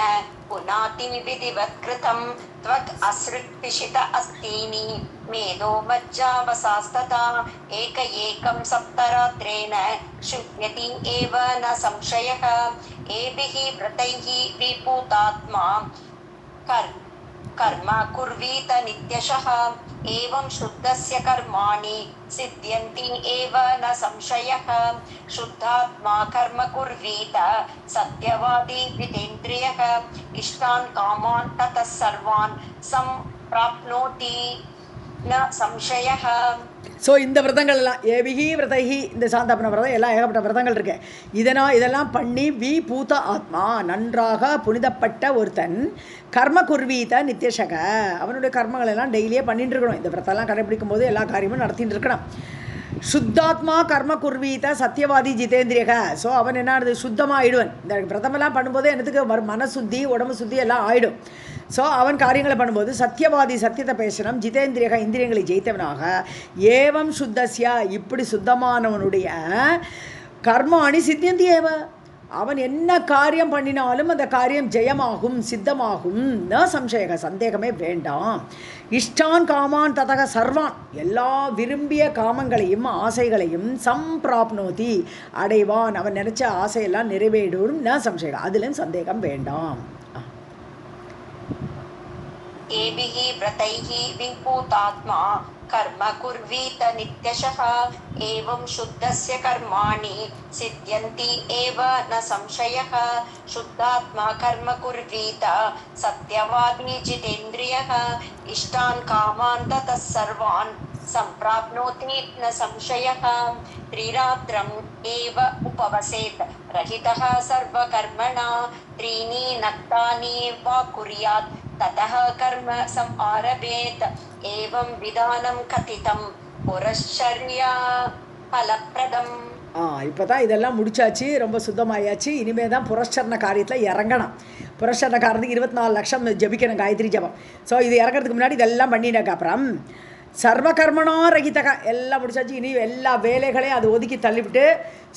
पुनाति विधिवत्कृतं त्वक् असृक् पिशित अस्तीनि मेदो मज्जावसास्तथा एकं सप्तरात्रेण शुद्ध्यति एव न संशयः. एभिः व्रतैः विपूतात्मा कर्म कुर्वीत नित्यशः. एवं शुद्धस्य कर्माणि सिद्ध्यन्ति एव न संशयः. शुद्धात्मा कर्म कुर्वीत सत्यवादी वितेन्द्रियः. इष्टान् कामान् ततः सर्वान् सम्प्राप्नोति न संशयः. ஸோ இந்த விரதங்கள் எல்லாம் ஏபிகி விரதைகி, இந்த சாந்தாபன விரதம் எல்லாம் ஏகப்பட்ட விரதங்கள் இருக்கு. இதெல்லாம் பண்ணி பூத ஆத்மா, நன்றாக புனிதப்பட்ட ஒருத்தன், கர்ம குர்வீத நித்தியசக, அவனுடைய கர்மங்கள் எல்லாம் டெய்லியே பண்ணிட்டு இருக்கணும். இந்த விரதெல்லாம் கடைபிடிக்கும் போது எல்லா காரியமும் நடத்திட்டு இருக்கணும். சுத்தாத்மா கர்ம குர்வீத சத்தியவாதி ஜிதேந்திரியக. ஸோ அவன் என்ன ஆகுது, சுத்தமாக ஆயிடுவன். இந்த விரதமெல்லாம் பண்ணும்போது எனக்கு மனசுத்தி உடம்பு சுத்தி எல்லாம் ஆயிடும். ஸோ அவன் காரியங்களை பண்ணும்போது சத்தியவாதி, சத்தியத்தை பேசணும். ஜிதேந்திரியக இந்திரியங்களை ஜெயித்தவனாக. ஏவம் சுத்தஸ்யா இப்படி சுத்தமானவனுடைய கர்மாணி சித்தியந்தி ஏவ, அவன் என்ன காரியம் பண்ணினாலும் அந்த காரியம் ஜெயமாகும், சித்தமாகும். ந சம்சயக சந்தேகமே வேண்டாம். இஷ்டான் காமான் ததக சர்வான் எல்லா விரும்பிய காமங்களையும் ஆசைகளையும் சம்பிராப்னோதி அடைவான். அவன் நினைச்ச ஆசையெல்லாம் நிறைவேடும். ந சம்சயக அதிலும் சந்தேகம் வேண்டாம். ஏபிஹி வ்ரதைஹி விபூதாத்மா कर्म कुर्वीत नित्यशः एवं शुद्धस्य कर्माणि सिद्ध्यन्ति एव न संशयः शुद्धात्मा कर्म कुर्वीत सत्यवादी जितेन्द्रियः इष्टान् कामान् ततः सर्वान् सम्प्राप्नोति न संशयः त्रिरात्रम् एव उपवसेत् रहितः सर्वकर्मणा त्रीणि नक्तानि वा कुर्यात् ततः कर्म समारभेत् एवं विधानं कथितं पुरश्चर्या फलप्रदम्. இப்போ தான் இதெல்லாம் முடிச்சாச்சு, ரொம்ப சுத்தமாயாச்சு. இனிமேல் தான் புரஸ்சரண காரியத்தில் இறங்கணும். புரஸ்சரண காரியத்துக்கு 24 லட்சம் ஜபிக்கணும் காயத்ரி ஜபம். ஸோ இது இறங்கிறதுக்கு முன்னாடி இதெல்லாம் பண்ணினாக்க அப்புறம் சர்வகர்மணா ரகிதக எல்லாம் முடிச்சாச்சு. இனி எல்லா வேலைகளையும் அது ஒதுக்கி தள்ளிவிட்டு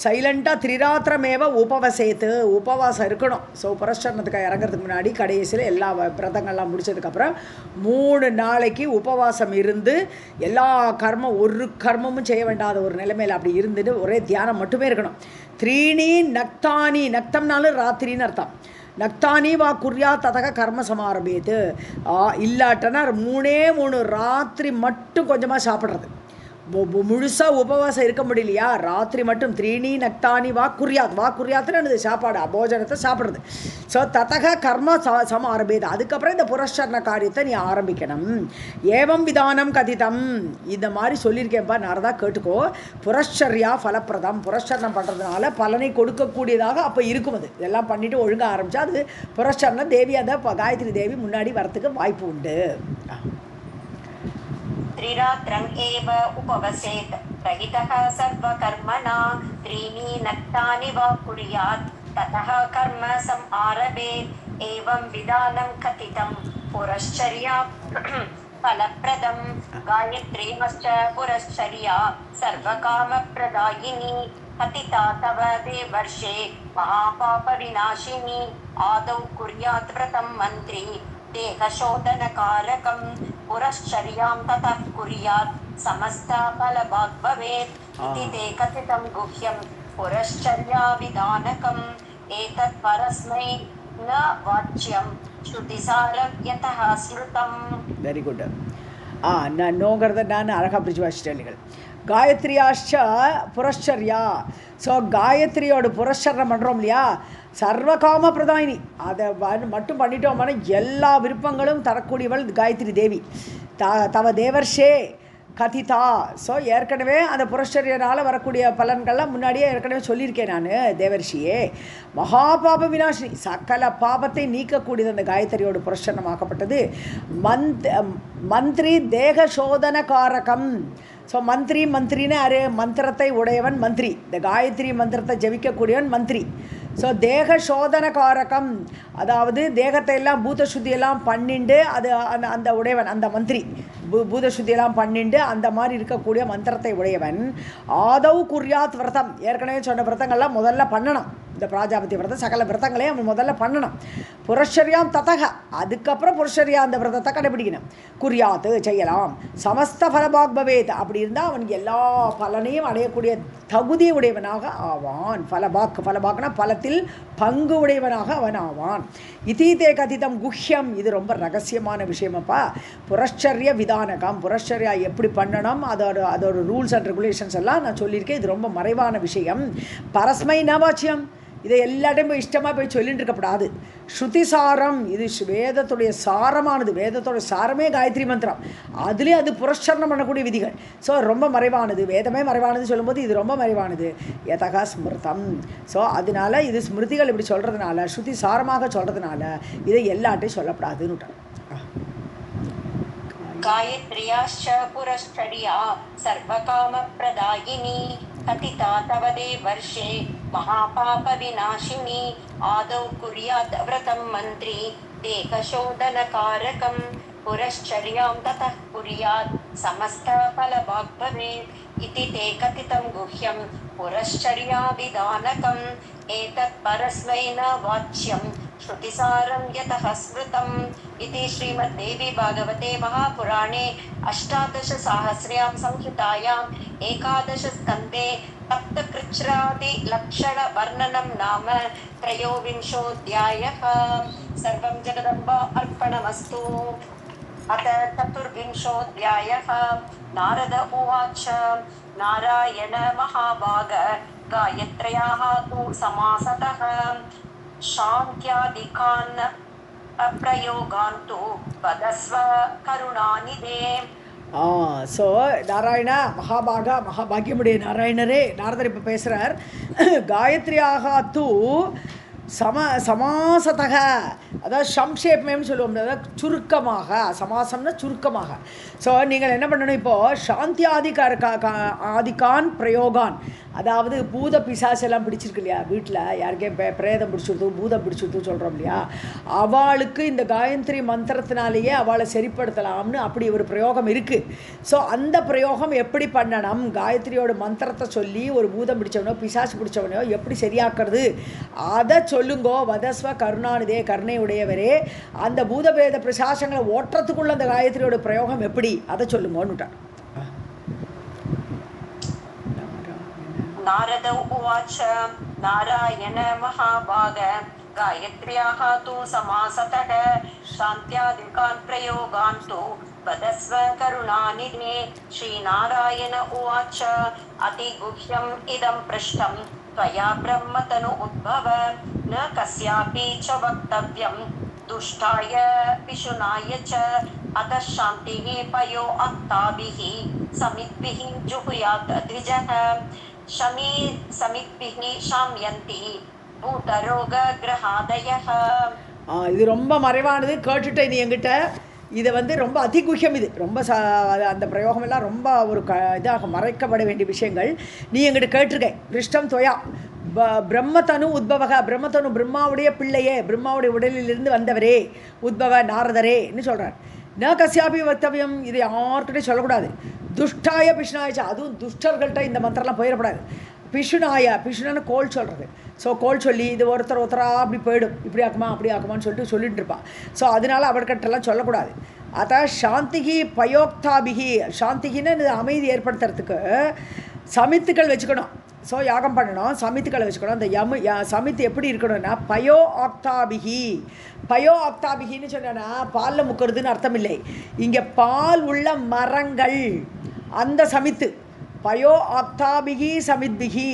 சைலண்ட்டாக திரிராத்திரமேவ உபவசேத்து உபவாசம் இருக்கணும். ஸோ புரஸ்சரணத்துக்கு இறங்கிறதுக்கு முன்னாடி கடைசியில் எல்லா விரதங்கள்லாம் முடிச்சதுக்கப்புறம் 3 நாளைக்கு உபவாசம் இருந்து எல்லா ஒரு கர்மமும் செய்ய வேண்டாத ஒரு நிலைமையில் அப்படி இருந்துட்டு ஒரே தியானம் மட்டுமே இருக்கணும். 3 நக்தானி நக்தம்னாலும் ராத்திரின்னு அர்த்தம். நக்தானி வா குர்யா ததக கர்ம சமாரம்பேது. இல்லாட்டனா 3 ராத்திரி மட்டும் கொஞ்சமாக சாப்பிட்றது. முழுசாக உபவாசம் இருக்க முடியலையா, ராத்திரி மட்டும் 3 நக்தானி வா குர்யாத்துன்னு சாப்பாடு போஜனத்தை சாப்பிட்றது. ஸோ ததக கர்ம சமாரம்பேது. அதுக்கப்புறம் இந்த புரஸ்சரண காரியத்தை நீ ஆரம்பிக்கணும். ஏவம் விதானம் கதிதம் இந்த மாதிரி சொல்லியிருக்கேன்ப்பா, நாரதா கேட்டுக்கோ. புரஸ்சர்யா ஃபலப்பிரதம் புரஸ்சரணம் பண்ணுறதுனால பலனை கொடுக்கக்கூடியதாக அப்போ இருக்கும். அது இதெல்லாம் பண்ணிவிட்டு ஒழுங்காக ஆரம்பித்தா அது புரஸ்சரணம் தேவி அந்த காயத்ரி தேவி முன்னாடி வரத்துக்கு வாய்ப்பு உண்டு. त्रिरात्रम् एव उपवसेत् रहितः सर्वकर्मणा त्रीणि नक्तानि वा कुर्यात् ततः कर्म समारभेत् एवं विधानं कथितं पुरश्चर्या फलप्रदम्. गायत्रीमश्च पुरश्चर्या सर्वकामप्रदायिनी कथिता तव देवर्षे महापापविनाशिनी. आदौ कुर्यात् व्रतं मन्त्री देहशोधनकारकं पुरश्चर्यां ततः कुर्यात् समस्तफलभाग् भवेत् इति ते कथितं गुह्यं पुरश्चर्या विधानकम्. एतत् परस्मै न वाच्यं श्रुतिसारं यतः स्मृतम्. Very good. நான் நோங்கிறத நான் அழகாக பிரிச்சு வச்சுட்டேன். காயத்ரியாச்ச புரஸ்சர்யா. ஸோ காயத்ரியோட புரஸ்சரணம் பண்ணுறோம் இல்லையா, சர்வகாம பிரதாயினி. அதை மட்டும் பண்ணிட்டோம்னா எல்லா விருப்பங்களும் தரக்கூடியவள் காயத்ரி தேவி. தவ தேவர்ஷே கதிதா. ஸோ ஏற்கனவே அந்த புரஸ்சரியனால் வரக்கூடிய பலன்கள்லாம் முன்னாடியே ஏற்கனவே சொல்லியிருக்கேன் நான். தேவர்ஷியே மகாபாப விநாசினி, சகல பாபத்தை நீக்கக்கூடியது அந்த காயத்ரியோட புரஸ்சரணமாக்கப்பட்டது. மந்திரி தேக சோதனகாரகம். ஸோ மந்திரின்னு யார், மந்திரத்தை உடையவன் மந்திரி. இந்த காயத்ரி மந்திரத்தை ஜபிக்கக்கூடியவன் மந்திரி. ஸோ தேக சோதனகாரகம், அதாவது தேகத்தை எல்லாம் பூதசுத்தியெல்லாம் பண்ணிண்டு அது அந்த உடையவன் அந்த மந்திரி. பூதசுத்தியெல்லாம் பண்ணிண்டு அந்த மாதிரி இருக்கக்கூடிய மந்திரத்தை உடையவன். ஆதவ் குர்யாத் விரதம், ஏற்கனவே சொன்ன விரதங்கள்லாம் முதல்ல பண்ணணும். இந்த பிராஜாபதி விரதம் சகல விரதங்களையும் அவன் முதல்ல பண்ணணும். புரஸ்சர்யாம் ததக, அதுக்கப்புறம் புரஸ்சர்யா அந்த விரதத்தை கடைபிடிக்கணும். குர்யாத்து செய்யலாம். சமஸ்த ஃபலபாக் பவேத், அப்படி இருந்தால் அவனுக்கு எல்லா பலனையும் அடையக்கூடிய தகுதி உடையவனாக ஆவான். ஃபலபாக்னா பலத்தில் பங்கு உடையவனாக அவன் ஆவான். இதீதே கதிதம் குஹ்யம், இது ரொம்ப ரகசியமான விஷயமப்பா. புரஸ்சர்ய விதானகம், புரஸ்சர்யா எப்படி பண்ணணும் அதோட ரூல்ஸ் அண்ட் ரெகுலேஷன்ஸ் எல்லாம் நான் சொல்லியிருக்கேன். இது ரொம்ப மறைவான விஷயம். பரஸ்மை நவாச்சியம், இதை எல்லாத்தையும் போய் இஷ்டமாக போய் சொல்லிட்டு இருக்கப்படாது. ஸ்ருதிசாரம், இது வேதத்துடைய சாரமானது. வேதத்தோடைய சாரமே காயத்ரி மந்திரம். அதுலேயும் அது புரஸ்சரணம் பண்ணக்கூடிய விதிகள். ஸோ ரொம்ப மறைவானது. வேதமே மறைவானது சொல்லும்போது இது ரொம்ப மறைவானது. யதகா ஸ்மிருதம். ஸோ அதனால இது ஸ்மிருதிகள் இப்படி சொல்கிறதுனால, ஸ்ருதி சாரமாக சொல்கிறதுனால இதை எல்லாட்டையும் சொல்லப்படாதுன்னு. गायत्र्याश्च पुरश्चर्या सर्वकामप्रदायिनी कथिता तव देवर्षे महापापविनाशिनी आदौ कुर्यात् व्रतं मन्त्री देहशोधनकारकं पुरश्चर्यां ततः कुर्यात् समस्तफलभाग् भवेत् इति ते कथितं गुह्यं पुरश्चर्याविधानकम् एतत् परस्मै न वाच्यं श्रुतिसारं यतः स्मृतम् इति श्रीमद्देवी भागवते महापुराणे अष्टादशसाहस्र्यां संहितायाम् एकादशस्कन्धे सप्तकृच्छ्रादिलक्षणवर्णनं नाम त्रयोविंशोऽध्यायः। सर्वं जगदम्बा अर्पणमस्तु। अथ चतुर्विंशोऽध्यायः। नारद उवाच नारायण महाभाग गायत्र्याः तु समासतः शान्त्यादिकान् अप्रयोगान् तु वदस्व करुणानिधे। ஸோ நாராயணா மகாபாகா மகாபாகியமுடைய நாராயணரே நாரதர் இப்போ பேசுகிறார். காயத்ரியாக தூ சமாசதக, அதாவது சம்ஷேப்மேன்னு சொல்லுவோம், அதாவது சுருக்கமாக, சமாசம்னா சுருக்கமாக. ஸோ நீங்கள் என்ன பண்ணணும், இப்போது சாந்தி ஆதிகான் பிரயோகான், அதாவது பூத பிசாசு எல்லாம் பிடிச்சிருக்கு இல்லையா வீட்டில், யாருக்கே பிரேதம் பிடிச்சிருது பூதம் பிடிச்சிருது சொல்கிறோம் இல்லையா, அவளுக்கு இந்த காயத்ரி மந்திரத்தினாலேயே அவளை சரிப்படுத்தலாம்னு அப்படி ஒரு பிரயோகம் இருக்குது. ஸோ அந்த பிரயோகம் எப்படி பண்ணணும், காயத்ரியோட மந்திரத்தை சொல்லி ஒரு பூதம் பிடிச்சவனோ பிசாசு பிடிச்சவனோ எப்படி சரியாக்குறது அதை சொல்லுங்கோ. வதஸ்வ கருணாநிதே, கருணையுடையவரே, அந்த பூதபேத பிரசாசங்களை ஓட்டுறதுக்குள்ள அந்த காயத்ரியோட பிரயோகம் எப்படி அதை சொல்லுங்கோன்னுட்டார். नारद उवाच नारायण महाभाग गायत्र्याः तु समासतः शान्त्यादिकान् प्रयोगान् तु वदस्व करुणानिधे। श्रीनारायण उवाच अतिगुह्यम् इदं पृष्टं त्वया ब्रह्मतनु उद्भव न कस्यापि च वक्तव्यं दुष्टाय पिशुनाय च अतः शान्तिः पयो अत्ताभिः समिद्भिः जुहुयात् द्विजः शमी समिद्भिः शाम्यन्ति भूतरोगग्रहादयः। இது ரொம்ப மறைவானது, கேட்டுட்ட நீ என்கிட்ட. இதை ரொம்ப அதிகுஹ்யம், இது ரொம்ப அந்த பிரயோகமெல்லாம் ரொம்ப ஒரு இதாக மறைக்கப்பட வேண்டிய விஷயங்கள் நீ என்கிட்ட கேட்டிருக்க. பிருஷ்டம் துவயா பிரம்மதனு உத்பவக, பிரம்மதனு பிரம்மாவுடைய பிள்ளையே, பிரம்மாவுடைய உடலிலிருந்து வந்தவரே, உத்பவ நாரதரேன்னு சொல்கிறார். ந கஸ்யாபி வக்தவியம், இது யார்கிட்டையும் சொல்லக்கூடாது. துஷ்டாய பிஷ்ணாயச்சா, அதுவும் துஷ்டர்கள்ட்ட இந்த மந்திரம்லாம் போயிடக்கூடாது. பிஷுனாய, பிஷுனான்னு கோல் சொல்கிறது. ஸோ கோல் சொல்லி இது ஒருத்தராக அப்படி போயிடும், இப்படி ஆக்குமா அப்படி ஆக்குமான்னு சொல்லிட்டு இருப்பாள். ஸோ அதனால் அவர்கிட்டலாம் சொல்லக்கூடாது. அதான் சாந்திகி பயோக்தாபிகி, சாந்திகின்னு அமைதி ஏற்படுத்துறதுக்கு சமித்துக்கள் வச்சுக்கணும். ஸோ யாகம் பண்ணணும், சமித்துக்களை வச்சுக்கணும். அந்த சமித்து எப்படி இருக்கணும்னா பயோ ஆக்தாபிகி, பயோ ஆக்தாபிகின்னு சொன்னா பாலில் முக்கிறதுன்னு அர்த்தம் இல்லை. இங்கே பால் உள்ள மரங்கள், அந்த சமித்து பயோ ஆக்தாபிகி சமித்பிகி,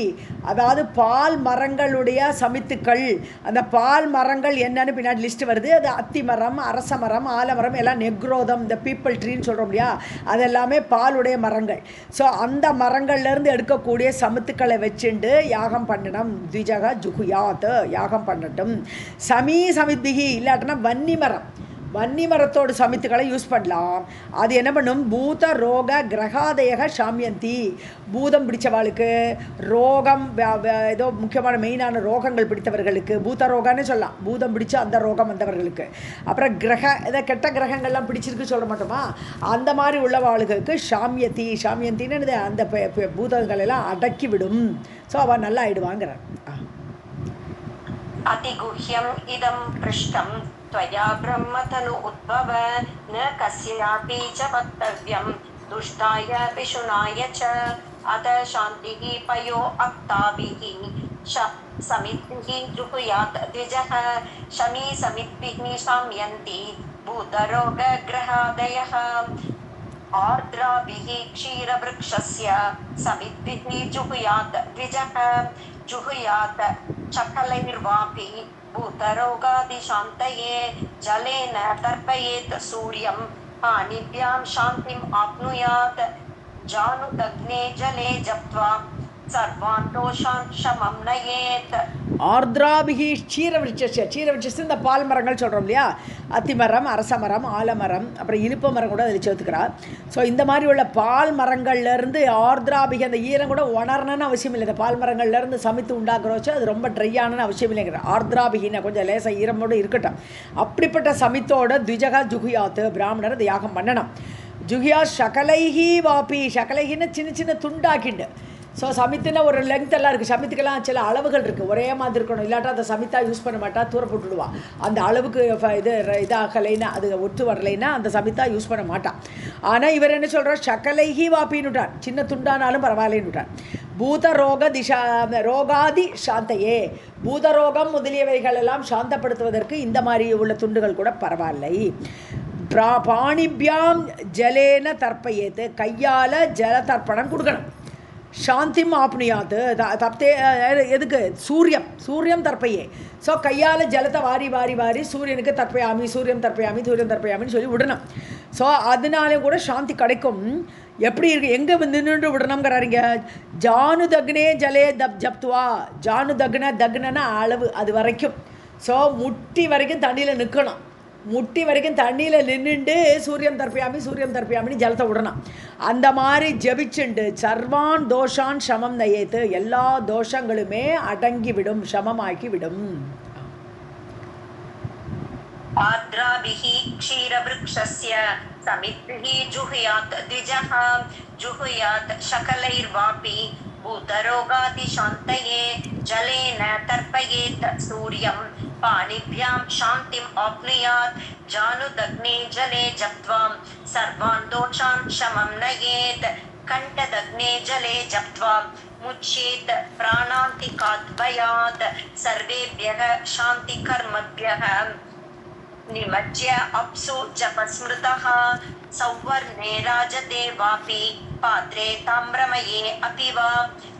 அதாவது பால் மரங்களுடைய சமித்துக்கள். அந்த பால் மரங்கள் என்னன்னு பின்னாடி லிஸ்ட் வருது. அது அத்தி மரம், அரச மரம், ஆலமரம், எல்லாம் நெக்ரோதம், இந்த பீப்பிள் ட்ரீன்னு சொல்கிறோம் இல்லையா, அதெல்லாமே பாலுடைய மரங்கள். ஸோ அந்த மரங்கள்லேருந்து எடுக்கக்கூடிய சமித்துக்களை வச்சுண்டு யாகம் பண்ணணும். த்விஜக ஜுகுயாத், யாகம் பண்ணட்டும். சமீ சமித்பிகி, இல்லாட்டினா வன்னி மரம், வன்னி மரத்தோடு சமித்துக்களை யூஸ் பண்ணலாம். அது என்ன பண்ணும், பூத ரோக கிரகாதயக சாமியந்தி, பூதம் பிடிச்சவாளுக்கு, ரோகம் ஏதோ முக்கியமான மெயினான ரோகங்கள் பிடித்தவர்களுக்கு பூத ரோகன்னு சொல்லலாம், பூதம் பிடிச்ச அந்த ரோகம் வந்தவர்களுக்கு. அப்புறம் கிரக ஏதோ கெட்ட கிரகங்கள்லாம் பிடிச்சிருக்கு சொல்ல மாட்டோமா, அந்த மாதிரி உள்ளவாளுகளுக்கு சாமியந்தி, சாமியந்தின்னு அந்த பூதங்கள் எல்லாம் அடக்கி விடும். ஸோ அவள் நல்லா ஆயிடுவாங்கிறார். அதிகுஹ்யம் இதம் பிருஷ்டம் त्वया ब्रह्मतनु उद्भव न कस्यापि च वक्तव्यं दुष्टाय पिशुनाय च अत शान्तिः पयो अक्ताभिः समिद्भिः जुहुयात् द्विजः शमी समिद्भिः शाम्यन्ति भूतरोगग्रहादयः आर्द्राभिः क्षीरवृक्षस्य समिद्भिः जुहुयात् द्विजः जुहुयात् चकलैर्वापि भूतरोगादिशान्तये जलेन तर्पयेत् सूर्यं पाणिभ्यां शान्तिम् आप्नुयात् जानुदग्ने जले जप्त्वा सर्वान् दोषान् शमं नयेत् ஆர்திராபிகி க்ஷீரவிருட்சஸ்ய இந்த பால் மரங்கள் சொல்கிறோம் இல்லையா, அத்திமரம், அரசமரம், ஆலமரம், அப்புறம் இழுப்ப மரம் கூட அதில் சேர்த்துக்கிறா. ஸோ இந்த மாதிரி உள்ள பால் மரங்கள்லேருந்து ஆர்திராபிகி, அந்த ஈரம் கூட உணரணும்னு அவசியம் இல்லை. இந்த பால் மரங்கள்லேருந்து சமைத்து உண்டாக்குறோச்சு அது ரொம்ப ட்ரையானு அவசியம் இல்லைங்கிற. ஆர்திராபிகின்னா கொஞ்சம் லேசாக ஈரமோடு இருக்கட்டும். அப்படிப்பட்ட சமித்தோட த்விஜகா ஜுகுயாத்து பிராமணர் இந்த யாகம் பண்ணணும். ஜுகியா சகலைஹி வாபி, சகலைஹின்னு சின்ன சின்ன துண்டாக்கிண்டு. ஸோ சமித்துனா ஒரு லெங்க் எல்லாம் இருக்குது. சமித்துக்கெல்லாம் சில அளவுகள் இருக்குது, ஒரே மாதிரி இருக்கணும். இல்லாட்டா அதை சமித்தா யூஸ் பண்ண மாட்டா, தூர போட்டுடுவா. அந்த அளவுக்கு இதாகலைன்னா, அது ஒத்து வரலைன்னா அந்த சமித்தா யூஸ் பண்ண மாட்டான். ஆனால் இவர் என்ன சொல்கிறார், சகலைஹி வாப்பின்னுட்டான், சின்ன துண்டானாலும் பரவாயில்லைன்னுட்டான். ரோகாதி சாந்தையே, பூதரோகம் முதலியவைகள் எல்லாம் சாந்தப்படுத்துவதற்கு இந்த மாதிரி உள்ள துண்டுகள் கூட பரவாயில்லை. பாணிபியாம் ஜலேன தர்ப்பயேத்து, கையால் ஜல தர்ப்பணம் கொடுக்கணும். சாந்திம் ஆப்னியாது தப்தே, எதுக்கு, சூரியம் தர்ப்பையே. ஸோ கையால் ஜலத்தை வாரி வாரி வாரி சூரியனுக்கு தர்ப்பயாமி சூரியம் தர்ப்பயாமின்னு சொல்லி விடணும். ஸோ அதனாலே கூட சாந்தி கிடைக்கும். எப்படி இருக்குது, எங்கே நின்று விடணுங்கிறாருங்க. ஜானு தக்னே ஜலே ஜப்துவா, ஜானு தக்னா அளவு, அது வரைக்கும். ஸோ முட்டி வரைக்கும் தண்ணியில் நிற்கணும். முட்டி வரைக்கும் தண்ணியில் நின்றுண்டு சூரியம் தர்ப்பயாமின்னு ஜலத்தை விடணும். அந்த மாதிரி ஜபிச்சுண்டு சர்வான் தோஷான் சமம் நயேத்து, எல்லா தோஷங்களுமே அடங்கிவிடும், சமமாக்கிவிடும். आर्द्राभिः क्षीरवृक्षस्य समिद्भिः जुहुयात् द्विजः जुहुयात् शकलैर्वापि भूतरोगादिशान्तये जलेन तर्पयेत् सूर्यं पाणिभ्यां शान्तिम् आप्नुयात् जानुदग्ने जले जप्त्वा सर्वान् दोषान् शमं नयेत् कण्ठदग्ने जले जप्त्वा मुच्येत् प्राणान्तिकात् भयात् सर्वेभ्यः शान्तिकर्मभ्यः निमज्य अप्सु जपस्मृतः सौवर्णे राजते वापि पात्रे ताम्रमये अपि वा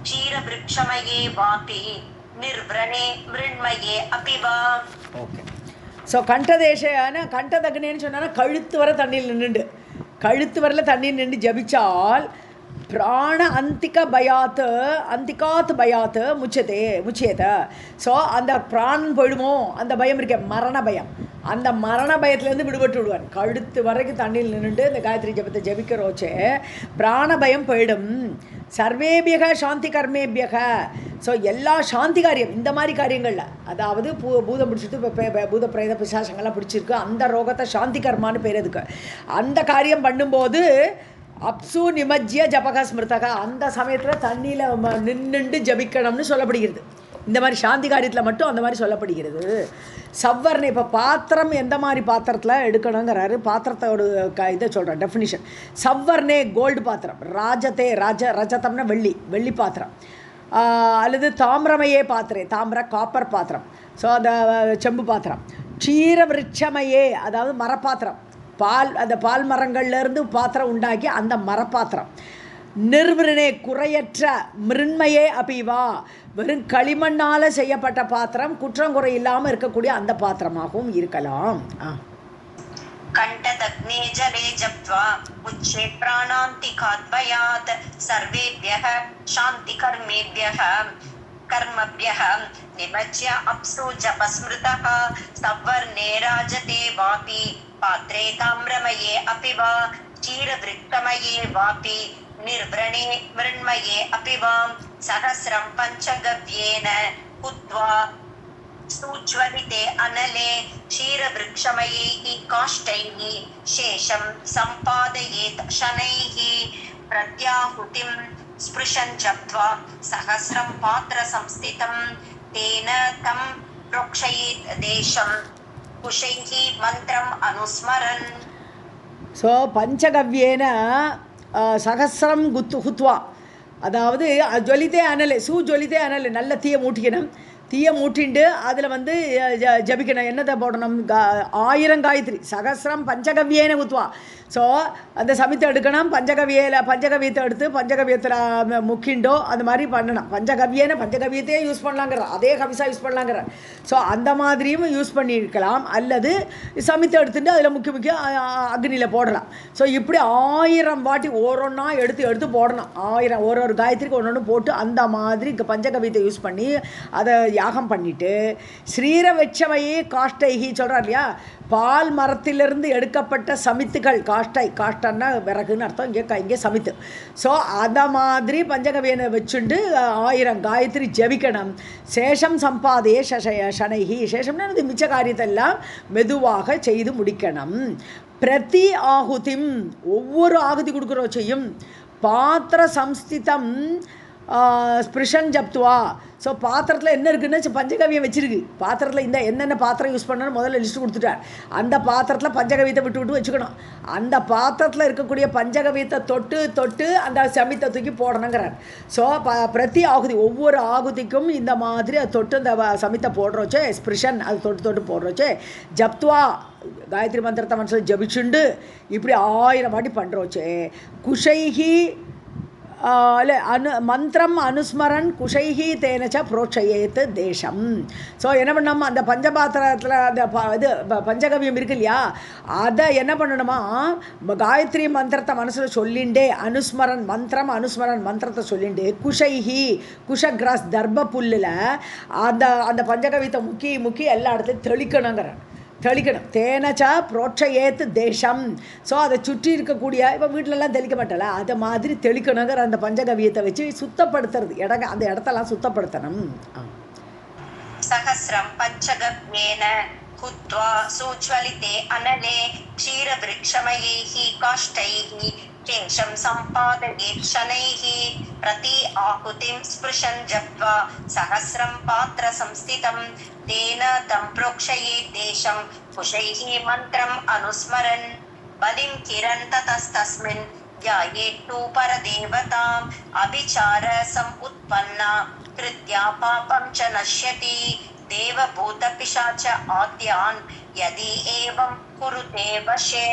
क्षीरवृक्षमये वापि निर्व्रणे मृण्मये अपि वा. ஓகே. ஸோ கண்டதேசன கண்டதக்னேன்னு சொன்னால் கழுத்து வர தண்ணியில் நின்றுண்டு, கழுத்து வரல தண்ணியில் நின்று ஜபிச்சால் பிராண அந்திகாத் பயாத்து முச்சேத. ஸோ அந்த பிராணன் போயிடுமோ அந்த பயம் இருக்க, மரண பயம், அந்த மரண பயத்துலேருந்து விடுபட்டு விடுவான். கழுத்து வரைக்கும் தண்ணியில் நின்றுட்டு இந்த காயத்ரி ஜபத்தை ஜபிக்கிறோச்சே பிராண பயம் போயிடும். சர்வேபியக சாந்தி கர்மேபியக. ஸோ எல்லா சாந்தி காரியம், இந்த மாதிரி காரியங்களில், அதாவது பூதம் பிடிச்சிட்டு பூத பிரேத பிசாசங்கள்லாம் பிடிச்சிருக்கு, அந்த ரோகத்தை சாந்தி கர்மான்னு பேர் எதுக்கு, அந்த காரியம் பண்ணும்போது அப்சு நிமஜ்ய ஜபக ஸ்மிருதக, அந்த சமயத்தில் தண்ணியில் நின்றுண்டு ஜபிக்கணும்னு சொல்லப்படுகிறது. இந்த மாதிரி சாந்தி காரியத்தில் மட்டும் அந்த மாதிரி சொல்லப்படுகிறது. சவ்வர்ணை, இப்போ பாத்திரம் எந்த மாதிரி பாத்திரத்தில் எடுக்கணுங்கிறாரு, பாத்திரத்தோட இதை சொல்கிறேன் டெஃபினிஷன். சவ்வர்ணே கோல்டு பாத்திரம், ரஜதம்னா வெள்ளி பாத்திரம், அல்லது தாமிரமயே தாமிர காப்பர் பாத்திரம், ஸோ அந்த செம்பு பாத்திரம். க்ஷீர விருட்சமயே, அதாவது மரப்பாத்திரம், அந்த பால் மரங்கள்லேருந்து பாத்திரம் உண்டாக்கி அந்த மரப்பாத்திரம். நிர்விரணே குறையற்ற, மிருண்மையே அபிவா, வெறும் களிமண்ணால் செய்யப்பட்ட பாத்திரம், குற்றங்குறை இல்லாமல் இருக்கக்கூடிய அந்த பாத்திரமாகவும் இருக்கலாம். கண்டதக்னே ஜலே ஜப்த்வா உச்சே பிராணாந்திகாத் பயாத் சர்வேப்யஹ சாந்தி கர்மப்யஹ நிமஜ்ய அப்சு ஜபஸ்மிருதஹ சவ்வர்ணே ராஜதே வாபி பாத்ரே தாம்ரமயே अपि वा क्षीरवृत्तमये वापि निर्व्रणे मृण्मये अपि वा सहस्रं पञ्चगव्येन हुत्वा सूज्वलिते अनले क्षीरवृक्षमयैः काष्ठैः शेषं सम्पादयेत् शनैः प्रत्याहुतिं स्पृशन् जप्त्वा सहस्रं पात्रसंस्थितं तेन तं प्रोक्षयेत् देशं कुशैः मन्त्रम् अनुस्मरन्. ஸோ பஞ்சகவ்யேன சகசிரம் ஹுத்வா, அதாவது ஜொலித்தே அனல், ஜொலித்தே அனல், நல்ல தீயை மூட்டிக்கணும். தீயை மூட்டிண்டு அதில் வந்து ஜபிக்கணும். என்னத்தை போடணும்? 1000 காயத்ரி சகசிரம் பஞ்சகவ்யேன ஊத்துவா. ஸோ அந்த சமித்தை எடுக்கணும். பஞ்சகவியத்தை எடுத்து பஞ்சகவியத்தில் முக்கிண்டோ அந்த மாதிரி பண்ணணும். பஞ்சகவியத்தையே யூஸ் பண்ணலாங்கிற, அதே கவிசா யூஸ் பண்ணலாங்கிற. ஸோ அந்த மாதிரியும் யூஸ் பண்ணியிருக்கலாம். அல்லது சமித்தை எடுத்துட்டு அதில் முக்கிய அக்னியில் போடலாம். ஸோ இப்படி 1000 வாட்டி ஒன்றா எடுத்து போடணும். 1000 ஒரு காயத்ரிக்கு ஒன்று போட்டு அந்த மாதிரி பஞ்சகவியத்தை யூஸ் பண்ணி அதை யாகம் பண்ணிவிட்டு ஸ்ரீரவெச்சவையே காஷ்டைகி சொல்கிறார் இல்லையா, பால் மரத்திலிருந்து எடுக்கப்பட்ட சமித்துகள், காஷ்டன்னா விறகுன்னு அர்த்தம், இங்கே சமித்து. ஸோ அந்த மாதிரி பஞ்சகவியனை வச்சுண்டு 1000 காயத்ரி ஜபிக்கணும். சேஷம் சம்பாதையே சனைகி, சேஷம்னா அது மிச்ச காரியத்தெல்லாம் மெதுவாக செய்து முடிக்கணும். பிரதி ஆகுதிம், ஒவ்வொரு ஆகுதி கொடுக்குறோம் செய்யும். பாத்திர சம்ஸ்திதம் ஸ்பிருஷன் ஜப்துவா. ஸோ பாத்திரத்தில் என்ன இருக்குன்னு பஞ்சகவியம் வச்சுருக்கு. பாத்திரத்தில் இந்த என்னென்ன பாத்திரம் யூஸ் பண்ணணும்னு முதல்ல லிஸ்ட்டு கொடுத்துட்டார். அந்த பாத்திரத்தில் பஞ்சகவியத்தை விட்டு வச்சுக்கணும். அந்த பாத்திரத்தில் இருக்கக்கூடிய பஞ்சகவியத்தை தொட்டு அந்த சமித்தை தூக்கி போடணுங்கிறார். ஸோ பிரதி ஆகுதி, ஒவ்வொரு ஆகுதிக்கும் இந்த மாதிரி அதை தொட்டு அந்த சமித்தை போடுறோச்சே, ஸ்பிருஷன் அது தொட்டு போடுறோச்சே. ஜப்துவா காயத்ரி மந்திரத்தை மனசில் ஜபிச்சுண்டு இப்படி 1000 வாட்டி பண்ணுறோச்சே. குஷைகி மந்திரம் அனுஸ்மரன் குஷைஹி தேனச்ச புரோட்சயேத்து தேசம். ஸோ என்ன பண்ணோம், அந்த பஞ்சபாத்திரத்தில் அந்த இது பஞ்சகவியம் இருக்கு இல்லையா, அதை என்ன பண்ணணுமா, காயத்ரி மந்திரத்தை மனசில் சொல்லிண்டே மந்திரத்தை சொல்லிண்டு குஷைஹி, குஷகிராஸ் தர்ப புல்லில் அந்த பஞ்சகவியத்தை முக்கி எல்லா இடத்துலையும் தெளிக்கணும். தேனச்சா புரோட்சயேத்து தேசம். ஸோ அதை சுற்றி இருக்கக்கூடிய, இப்போ வீட்டிலலாம் தெளிக்க மாட்டல, அதை மாதிரி தெளிக்கணுங்கிற அந்த பஞ்சகவியத்தை வச்சு சுத்தப்படுத்துறது, அந்த இடத்தெல்லாம் சுத்தப்படுத்தணும். சஹஸ்ரம் பஞ்சகவ்யேன குத்வா சூஜ்வலிதே அனலே க்ஷீரவிருக்ஷமயைஹி காஷ்டைஹி கேஷம் சம்பாதயேத் ஷனைஹி பிரதி ஆகுதிம் ஸ்பிருஷன் ஜப்வா சஹஸ்ரம் பாத்திர சம்ஸ்திதம் தேன தம் ப்ரோக்ஷயேத் தேசம் குஷைஹி மந்திரம் அனுஸ்மரன் பலிம் கிரன் ததஸ்தஸ்மின் த்யாயேத்து பரதேவதாம் அபிசார சமுத்பன்னா கிருத்யா பாபம் ச நஷ்யதி தேவபூத பிசாச்ச ஆத்யான் யதி ஏவம் குருதே வஷே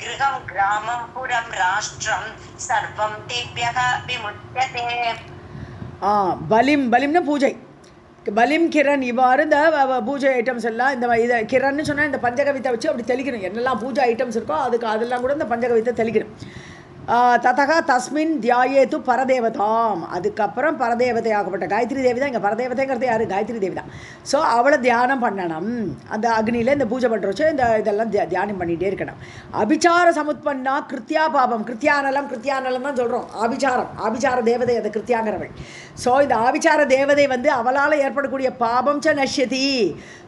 கிருஹம் கிராமம் புரம் ராஷ்டிரம் சர்வம் தேப்யஹ விமுச்யதே. பலிம்னா பூஜை. பலிம் கிரண், இவ்வாறு இந்த பூஜை ஐட்டம்ஸ் எல்லாம் இந்த இதை கிரன்னு சொன்னால் இந்த பஞ்சகவியத்தை வச்சு அப்படி தெளிக்கணும். என்னெல்லாம் பூஜை ஐட்டம்ஸ் இருக்கோ அதெல்லாம் கூட இந்த பஞ்சகவியத்தை தெளிக்கணும். ததகா தஸ்மின் தியாயேத்து பரதேவதாம், அதுக்கப்புறம் பரதேவதையாகப்பட்ட காயத்ரி தேவி தான். இங்கே பரதேவதைங்கிறது யார்? காயத்ரி தேவி தான். ஸோ அவளை தியானம் பண்ணணும். அந்த அக்னியில் இந்த பூஜை பண்ணுறோச்சு இதெல்லாம் தியானம் பண்ணிகிட்டே இருக்கணும். அபிச்சார சமுத்பன்னா கிருத்தியா பாபம், கிருத்தியானலம் தான் சொல்கிறோம். ஆபிச்சார தேவதை அது கிருத்தியாங்கிறவள். ஸோ இந்த ஆபிச்சார தேவதை வந்து அவளால் ஏற்படக்கூடிய பாபம் ச நஷ்யதி.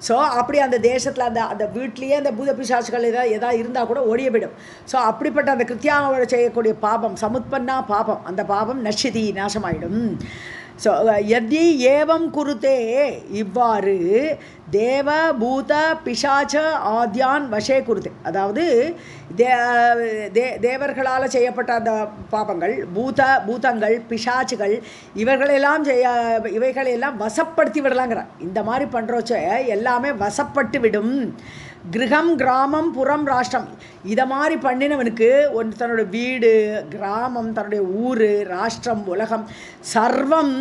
ஸோ அப்படி அந்த தேசத்தில் அந்த வீட்லேயே அந்த பூத பிசாசுகள் எதாவது இருந்தால் கூட ஓடிய போயிடும். ஸோ அப்படிப்பட்ட அந்த கிருத்தியாவோட செய்யக்கூடிய பாபம் சமுத்பன்னா பாபம், அந்த பாபம் நஷ்யதி, நாசமாயிடும். ஸோ யதி ஏவம் குருத்தே, இவ்வாறு தேவ பூத பிசாச்ச ஆத்யான் வசே குருத்தே, அதாவது தேவர்களால் செய்யப்பட்ட அந்த பாபங்கள், பூதங்கள் பிசாச்சுகள் இவைகளெல்லாம் வசப்படுத்தி விடலாங்கிறார். இந்த மாதிரி பண்ணுறோச்ச எல்லாமே வசப்பட்டு விடும். கிரகம் கிராமம் புறம் ராஷ்டிரம், இதை மாதிரி பண்ணினவனுக்கு தன்னோட வீடு கிராமம் தன்னுடைய ஊர் ராஷ்டிரம் உலகம் சர்வம்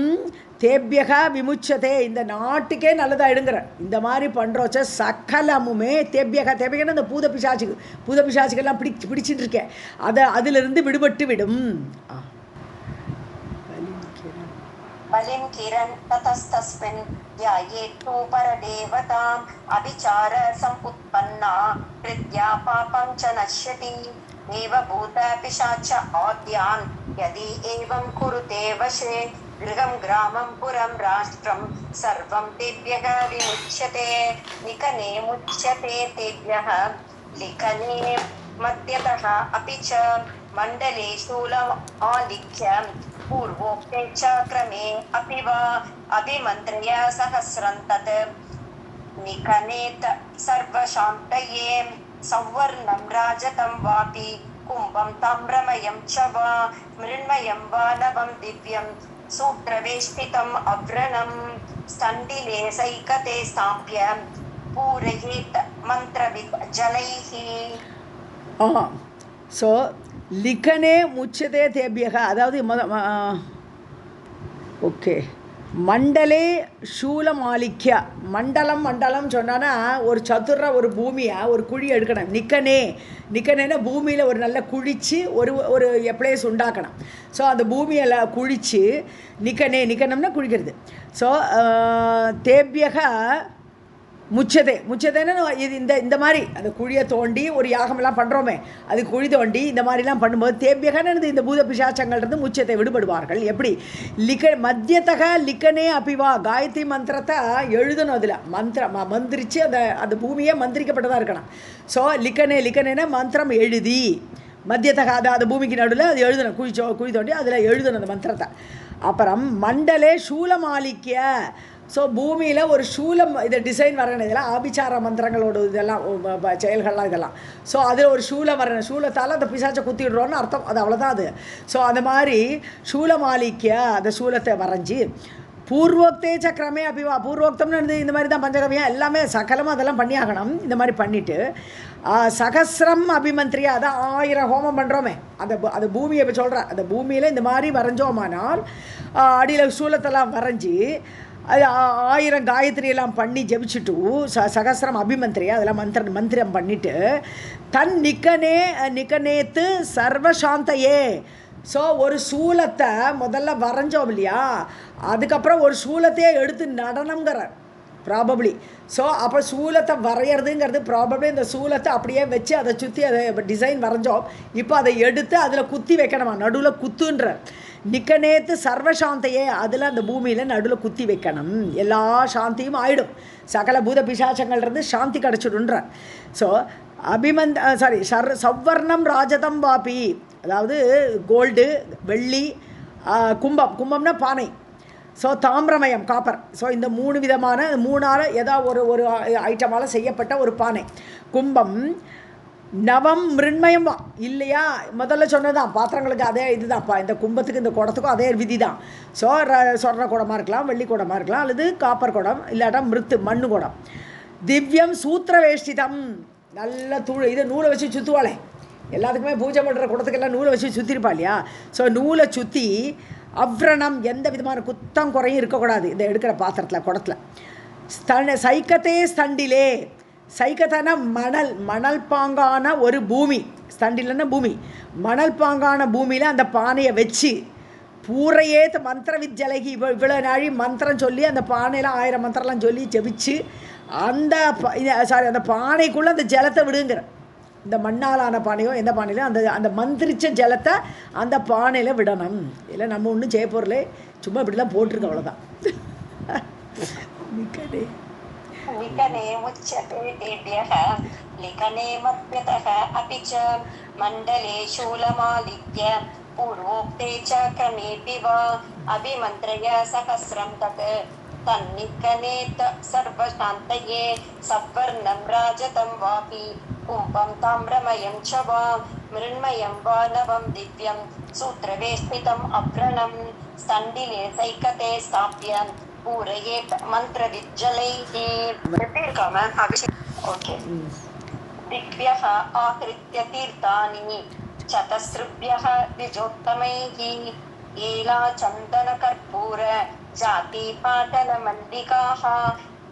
தேபியக விமுச்சதே, இந்த நாட்டுக்கே நல்லதாகிடுங்கிற. இந்த மாதிரி பண்ணுறோச்ச சகலமுமே தேபியகன்னு அந்த பூத பிசாச்சுக்கெல்லாம் பிடிச்சிட்டு இருக்கேன், அதிலிருந்து விடுபட்டு விடும். பலிம் கிரன் ததஸ்தஸ்மின் த்யாயேத்து பரதேவதாம் அபிசார சமுத்பன்னா கிருத்யா பாபம் ச நஷ்யதி தேவபூத பிசாச்ச ஆத்யான் யதி ஏவம் குருதே வசே கிருஹம் கிராமம் புரம் ராஷ்டிரம் சர்வம் தேப்யஹ விமுச்யதே. நிகனே முச்யதே தேப்யஹ லிகனே மத்யதஹ அபி ச மண்டலே சூலம் ஆலிக்யம் பூர்வோக்தே ச க்ரமே அபி வா அபிமந்த்ரய சஹஸ்ரம் தத் நிகனேத் சர்வசாந்தயே சவ்வர்ணம் ராஜதம் வாபி கும்பம் தாம்ரமயம் ச வா மிருண்மயம் வா நவம் திவ்யம் சூத்ரவேஷ்டிதம் அவ்ரணம் स्तण्डिले सैकते स्थाप्य पूरयेत् मन्त्रजलैः. ஸோ லிக்கனே முச்சதே தேபியக, அதாவது ஓகே மண்டலே சூலமாலிக்யா. மண்டலம் சொன்னான்னா ஒரு சதுர ஒரு பூமியை ஒரு குழி எடுக்கணும். நிக்கனேன்னா பூமியில் ஒரு நல்ல குழித்து ஒரு பிளேஸ் உண்டாக்கணும். ஸோ அந்த பூமியில் குழித்து நிக்கனம்னா குழிக்கிறது. ஸோ தேபியக முச்சதேன்னா இது இந்த மாதிரி அந்த குழியை தோண்டி ஒரு யாகமெல்லாம் பண்ணுறோமே, அது குழி தோண்டி இந்த மாதிரிலாம் பண்ணும்போது தேபியகன்னு இந்த பூத பிசாச்சங்கள்லேருந்து முச்சத்தை விடுபடுவார்கள். எப்படி மத்தியத்தக லிக்கனே அபிவா, காயத்ரி மந்திரத்தை எழுதணும். அதில் மந்திரிச்சு அந்த பூமியை மந்திரிக்கப்பட்டதாக இருக்கணும். ஸோ லிக்கனேன்னா மந்திரம் எழுதி மத்தியத்தக அந்த பூமிக்கு நடுவில் அது எழுதணும். குழி தோண்டி அதில் எழுதணும் அந்த மந்திரத்தை. அப்புறம் மண்டலே சூலமாலிக்கிய, ஸோ பூமியில் ஒரு சூலம் இதை டிசைன் வரணும். இதெல்லாம் ஆபிச்சார மந்திரங்களோட இதெல்லாம் செயல்கள்லாம் இதெல்லாம். ஸோ அதில் ஒரு சூலம் வரணும். சூலத்தால் அந்த பிசாச்சை குத்திடுறோன்னு அர்த்தம். அது அவ்வளோதான் அது. ஸோ அந்த மாதிரி சூலமாலிக்கிய அந்த சூலத்தை வரைஞ்சி பூர்வோக்தே சக்கரமே அபிவா, பூர்வோக்தம்னு இந்த மாதிரி தான் பஞ்சகவியம் எல்லாமே சகலமாக அதெல்லாம் பண்ணி ஆகணும். இந்த மாதிரி பண்ணிவிட்டு சகசிரம் அபிமந்திரியா, அதான் 1000 ஹோமம் பண்ணுறோமே அந்த பூமியை இப்போ சொல்கிறேன். அந்த பூமியில் இந்த மாதிரி வரைஞ்சோமானால் அடியில் சூலத்தெல்லாம் வரைஞ்சி அது 1000 காயத்ரியெல்லாம் பண்ணி ஜபிச்சுட்டு சகசிரம் அபிமந்திரியா அதெல்லாம் மந்திரம் பண்ணிவிட்டு தன் நிக்கனேத்து சர்வசாந்தையே. ஸோ ஒரு சூலத்தை முதல்ல வரைஞ்சோம் இல்லையா, அதுக்கப்புறம் ஒரு சூலத்தையே எடுத்து நடனங்கிறார் ப்ராபப்ளி. ஸோ அப்போ சூலத்தை வரைகிறதுங்கிறது ப்ராபப்ளி இந்த சூலத்தை அப்படியே வச்சு அதை சுற்றி அதை டிசைன் வரைஞ்சோம். இப்போ அதை எடுத்து அதில் குத்தி வைக்கணுமா, நடுவில் குத்துன்றார். நிக்கனேத்து சர்வசாந்தையே, அதில் அந்த பூமியில் நடுவில் குத்தி வைக்கணும். எல்லா சாந்தியும் ஆயிடும், சகல பூத பிசாசங்கள்லேருந்து சாந்தி கிடச்சிடுன்றார். ஸோ சவ்வர்ணம் ராஜதம் வாபி, அதாவது கோல்டு வெள்ளி, கும்பம்னா பானை, ஸோ தாமிரமயம் காப்பர். ஸோ இந்த 3 விதமான 3ஆல் ஏதாவது ஒரு ஐட்டமால் செய்யப்பட்ட ஒரு பானை. கும்பம் நவம் மிருண்மயம் இல்லையா, முதல்ல சொன்னதான் பாத்திரங்களுக்கு அதே இதுதான்ப்பா. இந்த கும்பத்துக்கு இந்த குடத்துக்கும் அதே விதி தான். ஸோ சொர்ண குடமாக இருக்கலாம், வெள்ளி குடமாக இருக்கலாம், அல்லது காப்பர் குடம், இல்லாட்டா மண்ணு குடம். திவ்யம் சூத்திர வேஷ்டிதம், நல்ல இது நூலை வச்சு சுற்றுவாளே, எல்லாத்துக்குமே பூஜை பண்ணுற குடத்துக்கெல்லாம் நூலை வச்சு சுற்றிருப்பா இல்லையா. ஸோ நூலை சுற்றி அவ்ரணம், எந்த விதமான குத்தம் குறையும் இருக்கக்கூடாது இந்த எடுக்கிற பாத்திரத்தில் குடத்தில். சைக்கத்தே ஸ்தண்டிலே, சைக்கத்தான மணல் பாங்கான ஒரு பூமி, ஸ்தண்டிலன்னா பூமி, மணல் பாங்கான பூமியில் அந்த பானையை வச்சு பூரையேத் மந்திர வித்யலகி, இவ்வளோ நாழி மந்திரம் சொல்லி அந்த பானையில் 1000 மந்திரம்லாம் சொல்லி ஜெபிச்சு அந்த பானைக்குள்ளே அந்த ஜலத்தை விடுங்கிற. இந்த மண்ணாலான பானையோ எந்த பானையிலும் அந்த மந்திரிச்ச ஜலத்தை அந்த பானையில் விடணும். இல்லை நம்ம ஒன்றும் செய்ய போகிறலே, சும்மா இப்படிலாம் போட்டிருக்கு, அவ்வளோதான். लिखने मुच्यते तेभ्यः लिखने मप्यतः अपि च मण्डले शूलमालिक्य पूर्वोक्ते च क्रमेऽपि वा अभिमन्त्रय सहस्रं तत् तन्निकनेत सर्वशान्तये सवर्णं राजतं वापि कुम्भं ताम्रमयं च वा मृण्मयं वा नवं दिव्यं सूत्रवेष्टितम् अव्रणं स्तण्डिले सैकते स्थाप्य पूरयेत् मन्त्रविज्जलैः. ओके. दिव्यः आकृत्य तीर्थानि चतस्रुभ्यः द्विजोत्तमैः एलाचन्दनकर्पूर जातिपाटलमल्लिकाः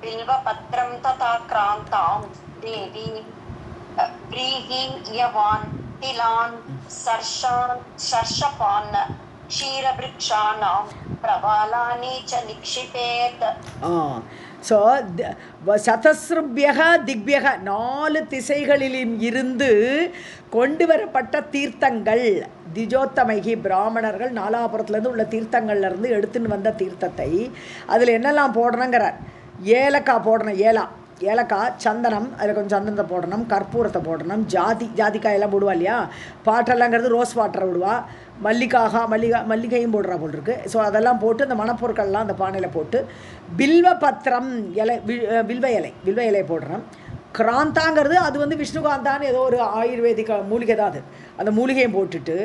बिल्वपत्रं तथा क्रान्तां देवी व्रीहीयवान् तिलान् सर्षपान् क्षीरवृक्षाणां प्रवालानि च निक्षिपेत्. ஸோ சதஸ்ருபியக திக்பியக, 4 திசைகளிலும் இருந்து கொண்டு வரப்பட்ட தீர்த்தங்கள், திஜோத்தமைகி பிராமணர்கள் நாலாபுரத்துலேருந்து உள்ள தீர்த்தங்கள்லேருந்து எடுத்துன்னு வந்த தீர்த்தத்தை அதில் என்னெல்லாம் போடணுங்கிறார். ஏலக்காய் போடணும், ஏலக்காய், சந்தனம், அதில் கொஞ்சம் சந்தனத்தை போடணும், கற்பூரத்தை போடணும், ஜாதிக்காயெல்லாம் போடுவா இல்லையா, பாட்டெல்லாங்கிறது ரோஸ் வாட்டரை விடுவா, மல்லிகையும் போடுறா போல் இருக்குது. ஸோ அதெல்லாம் போட்டு அந்த மணப்பொருட்கள்லாம் அந்த பானையில் போட்டு பில்வபத்திரம் இலை, வில்வ இலை போடுறோம். கிராந்தாங்கிறது அது விஷ்ணுகாந்தான்னு ஏதோ ஒரு ஆயுர்வேதிக மூலிகை தான். அது அந்த மூலிகையும் போட்டுட்டு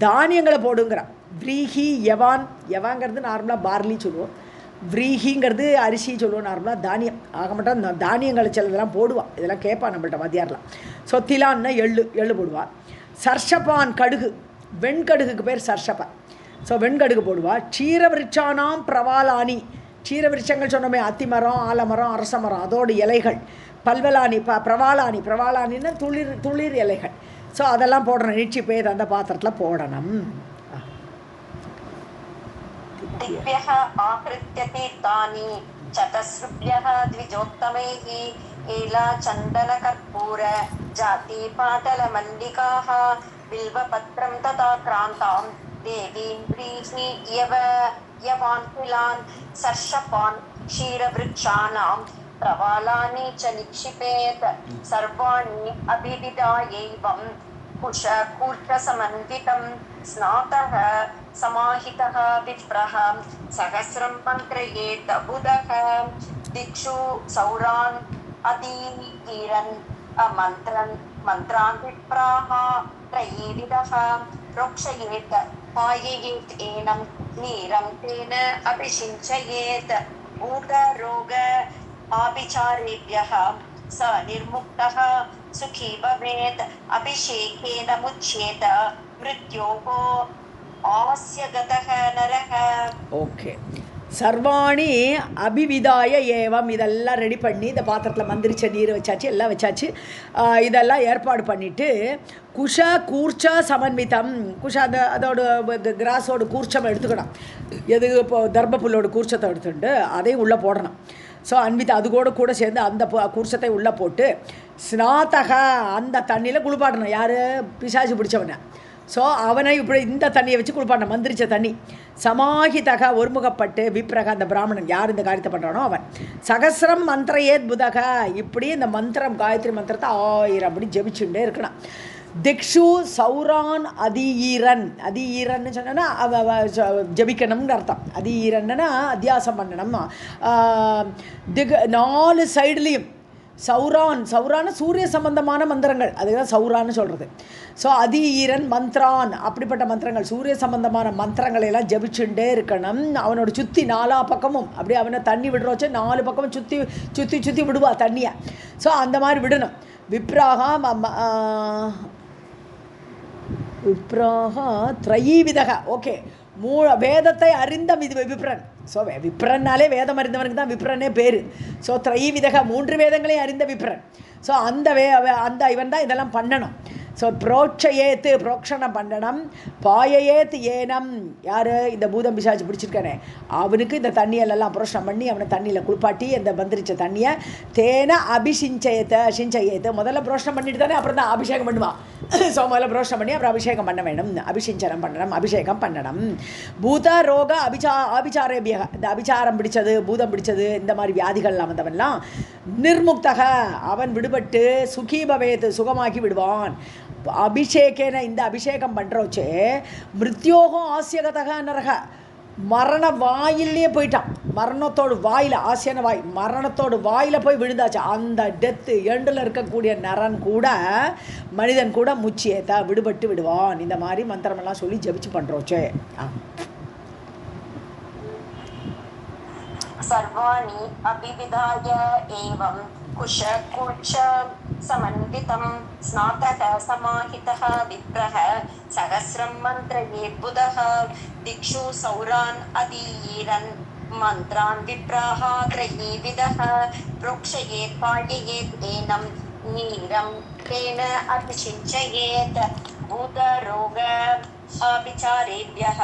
தானியங்களை போடுங்கிறான். விரீஹி யவான்ங்கிறது நார்மலாக பார்லி சொல்லுவோம். விரீஹிங்கிறது அரிசி சொல்லுவோம் நார்மலாக, தானியம் ஆக மட்டும் இந்த தானியங்களை சிலதெல்லாம் போடுவாள், இதெல்லாம் கேட்பான் நம்மள்ட்ட மதியாரெலாம். ஸோ திலான்னா எள்ளு போடுவாள். சர்ஷபான் கடுகு, வெண்கடுகுக்கு பேர் சர்ஷபா. ஸோ வெண்கடுகு போடுவாள். க்ஷீரவிருட்சானாம் பிரவாலானி, க்ஷீரவிருட்சங்கள் சொன்னோமே, அத்திமரம், ஆலமரம், அரச மரம், அதோடு இலைகள். பல்வலானி, பிரவாலானின்னா துளிர் இலைகள். ஸோ அதெல்லாம் போடணும், நீட்சி பேர் அந்த பாத்திரத்தில் போடணும். दिव्यः आहृत्य तीर्थानि चतस्रुभ्यः द्विजोत्तमैः एला चन्दनकर्पूर जातिपाटलमल्लिकाः बिल्वपत्रं तथा क्रान्तां देवीं व्रीहि यवान्कुलान् सर्षपान् क्षीरवृक्षाणां प्रवालानि च निक्षिपेत् सर्वाणि अभिविदायैवं कुशकूर्चसमन्वितं स्नातः समाहितः विप्रः सहस्रं मन्त्रयेत् बुधः दिक्षु सौरान् अदीरन् मन्त्रान् विप्राः त्रयीविधः प्रोक्षयेत् पाययेत् एनं नीरं तेन अभिषिञ्चयेत् भूतरोग आभिचारेभ्यः स निर्मुक्तः सुखी भवेत् अभिषेकेन मुच्येत मृत्योः आस्यगतः नरः. ஓகே, சர்வாணி அபிவிதாய ஏவம். இதெல்லாம் ரெடி பண்ணி இந்த பாத்திரத்தில் மந்திரிச்ச நீர் வச்சாச்சு, எல்லாம் வச்சாச்சு. இதெல்லாம் ஏற்பாடு பண்ணிவிட்டு குஷ கூர்ச்ச சமன்விதம், குஷ அதோட கிராஸோட கூர்ச்சம் எடுத்துக்கணும். எது இப்போ தர்பப்புல்லோட கூர்ச்சத்தை எடுத்துட்டு அதையும் உள்ளே போடணும். ஸோ அன்விதா அது கூட சேர்ந்து அந்த கூர்ச்சத்தை உள்ளே போட்டு ஸ்நாத்தக அந்த தண்ணியில் குளிப்பாட்டணும். யார்? பிசாசு பிடிச்சவனை. ஸோ அவனை இப்படி இந்த தண்ணியை வச்சு குளிப்பாட்டணும், மந்திரிச்ச தண்ணி. சமாஹிதக ஒருமுகப்பட்டு விப்ரக அந்த பிராமணன் யார் இந்த காரியத்தை பண்ணுறானோ அவன். சகசிரம் மந்திரையேத் புதக, இப்படி இந்த மந்திரம் காயத்ரி மந்திரத்தை 1000 அப்படி ஜபிச்சுட்டே இருக்கணும். திக்ஷு சௌரான் அதீரன்னு சொன்னா ஜபிக்கணும்னு அர்த்தம். அதீரன்னா அத்தியாசம் பண்ணணும். 4 சைடுலேயும் சௌரான சூரிய சம்பந்தமான மந்திரங்கள், அதுதான் சௌரான்னு சொல்கிறது. ஸோ அதீரன் மந்த்ரான், அப்படிப்பட்ட மந்திரங்கள், சூரிய சம்பந்தமான மந்திரங்களை எல்லாம் ஜபிச்சுட்டே இருக்கணும். அவனோட சுற்றி 4 பக்கமும் அப்படியே அவனை தண்ணி விடுறோச்சு 4 பக்கமும் சுற்றி விடுவா தண்ணியை. ஸோ அந்த மாதிரி விடணும். விப்ராக த்ரயீவிதக. ஓகே, வேதத்தை அறிந்த விப்ரன். ஸோ விப்ரன்னாலே வேதம் அறிந்தவனுக்கு தான் விப்ரனே பேர். ஸோ த்ரயீவிதக 3 வேதங்களையும் அறிந்த விப்ரன். ஸோ அந்த இவன் தான் இதெல்லாம் பண்ணணும். ஸோ புரோட்சயேத்து புரோக்ஷணம் பண்ணணும். பாயையேத்து ஏனம், யார்? இந்த பூதம் பிசாச்சு பிடிச்சிருக்கானே அவனுக்கு இந்த தண்ணியெல்லாம் புரோஷனம் பண்ணி அவனை தண்ணியில் குளிப்பாட்டி இந்த மந்திரிச்ச தண்ணியை தேன அபிஷிஞ்சயத்தை முதல்ல புரோஷனம் பண்ணிட்டு தானே அப்புறம் தான் அபிஷேகம் பண்ணுவான். ஸோ முதல்ல புரோஷனம் பண்ணி அப்புறம் அபிஷேகம் பண்ண வேணும். அபிஷிஞ்சனம் பண்ணணும், அபிஷேகம் பண்ணணும். பூத ரோக அபிச்சாரேபியக, இந்த அபிச்சாரம் பிடிச்சது, பூதம் பிடிச்சது, இந்த மாதிரி வியாதிகள்லாம் வந்தவன்லாம் நிர்முக்தக, அவன் விடுபட்டு சுகி பவேத், சுகமாக்கி விடுவான். அபிஷேகேன, இந்த அபிஷேகம் பண்ணுறோச்சே மிருத்யோகம் ஆசியகதக நரக, மரண வாயிலே போயிட்டான். மரணத்தோடு வாயில், ஆசியான வாய், மரணத்தோடு வாயில் போய் விழுந்தாச்சு. அந்த டெத்து எண்டில் இருக்கக்கூடிய நரன் கூட, மனிதன் கூட முச்சியேத்தா விடுபட்டு விடுவான். இந்த மாதிரி மந்திரமெல்லாம் சொல்லி ஜபிச்சு பண்ணுறோச்சே. सर्वाणि अभिविधाय एवं कुशकूर्च समन्वितं स्नातः समाहितः विप्रः सहस्रं मन्त्रयेत् बुधः दिक्षु सौरान् अदीरन् मन्त्रान् विप्राः त्रयीविधः प्रोक्षयेत् पाययेत् एनं नीरं तेन अभिषिञ्चयेत् भूतरोग अभिचारेभ्यः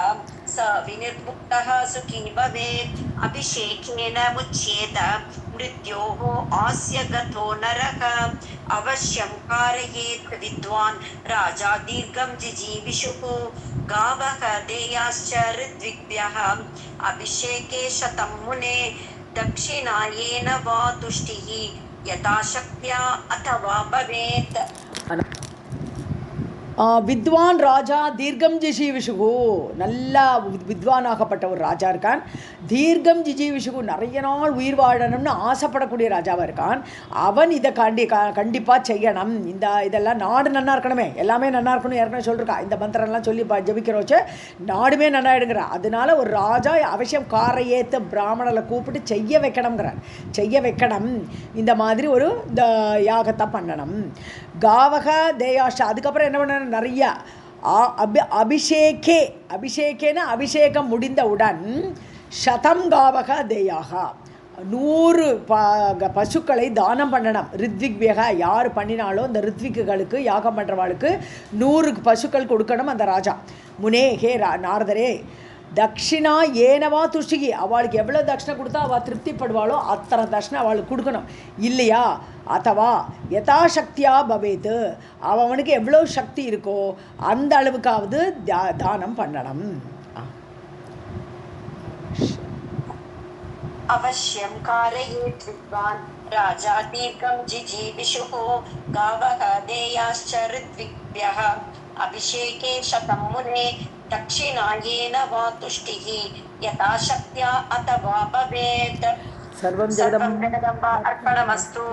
स विनिर्मुक्तः सुखी भवेत् अभिषेकेन मुच्येत मृत्योः आस्य गतो नरः अवश्यं कारयेत् विद्वान् राजा दीर्घं जिजीविषुः गावः देयाश्च ऋद्विग्भ्यः अभिषेके शतं मुने दक्षिणायेन वा तुष्टिः यथाशक्त्या अथवा भवेत्. வித்வான் ராஜா தீர்க்கம் ஜிஜீவிஷுகு, நல்லா வித்வானாகப்பட்ட ஒரு ராஜா இருக்கான். தீர்க்கம் ஜிஜீவிஷுகு, நிறைய நாள் உயிர் வாழணும்னு ஆசைப்படக்கூடிய ராஜாவாக இருக்கான். அவன் இதை கண்டிப்பாக செய்யணும். இதெல்லாம் நாடு நன்னா இருக்கணுமே, எல்லாமே நன்னா இருக்கணும். ஏற்கனவே சொல்லிருக்கா, இந்த மந்திரம்லாம் சொல்லி ஜபிக்கிறோச்சு நாடுமே நன்னா எடுங்கிற. அதனால ஒரு ராஜா அவசியம் காரையேற்ற பிராமணரை கூப்பிட்டு செய்ய வைக்கணுங்கிறார். செய்ய வைக்கணும், இந்த மாதிரி ஒரு இந்த யாகத்தை பண்ணணும். காவக தேயாஷா, அதுக்கப்புறம் என்ன பண்ண நிறைய அபிஷேகேன அபிஷேகம் முடிந்தவுடன் சதம் காவக தேயாக, 100 பசுக்களை தானம் பண்ணணும். ரித்விக்யக யார் பண்ணினாலும் அந்த ரித்விக்குகளுக்கு யாகம் பண்ணுறவாளுக்கு 100 பசுக்கள் கொடுக்கணும் அந்த ராஜா. முனே ஹே நாரதரே, தட்சிணா ஏனவா துஷ்டிகி, அவளுக்கு எவ்வளோ தட்சிணை கொடுத்தா அவள் திருப்திப்படுவாளோ அத்தனை தட்சிணை அவளுக்கு கொடுக்கணும் இல்லையா? அத்தவா யதாசக்தியா பவேத்து, அவனுக்கு எவ்வளோ சக்தி இருக்கோ அந்த அளவுக்காவது தானம் பண்ணணும். அவசியம் कारयेत् विद्वान् राजा दीर्घं जिजीविषुः गावः देयाश्च ऋत्विक्भ्यः अभिषेके शतं मुने दक्षिणायेन वा तुष्टिः यथाशक्त्या अथवा भवेत्. सर्वं जगदम्बा अर्पणमस्तु.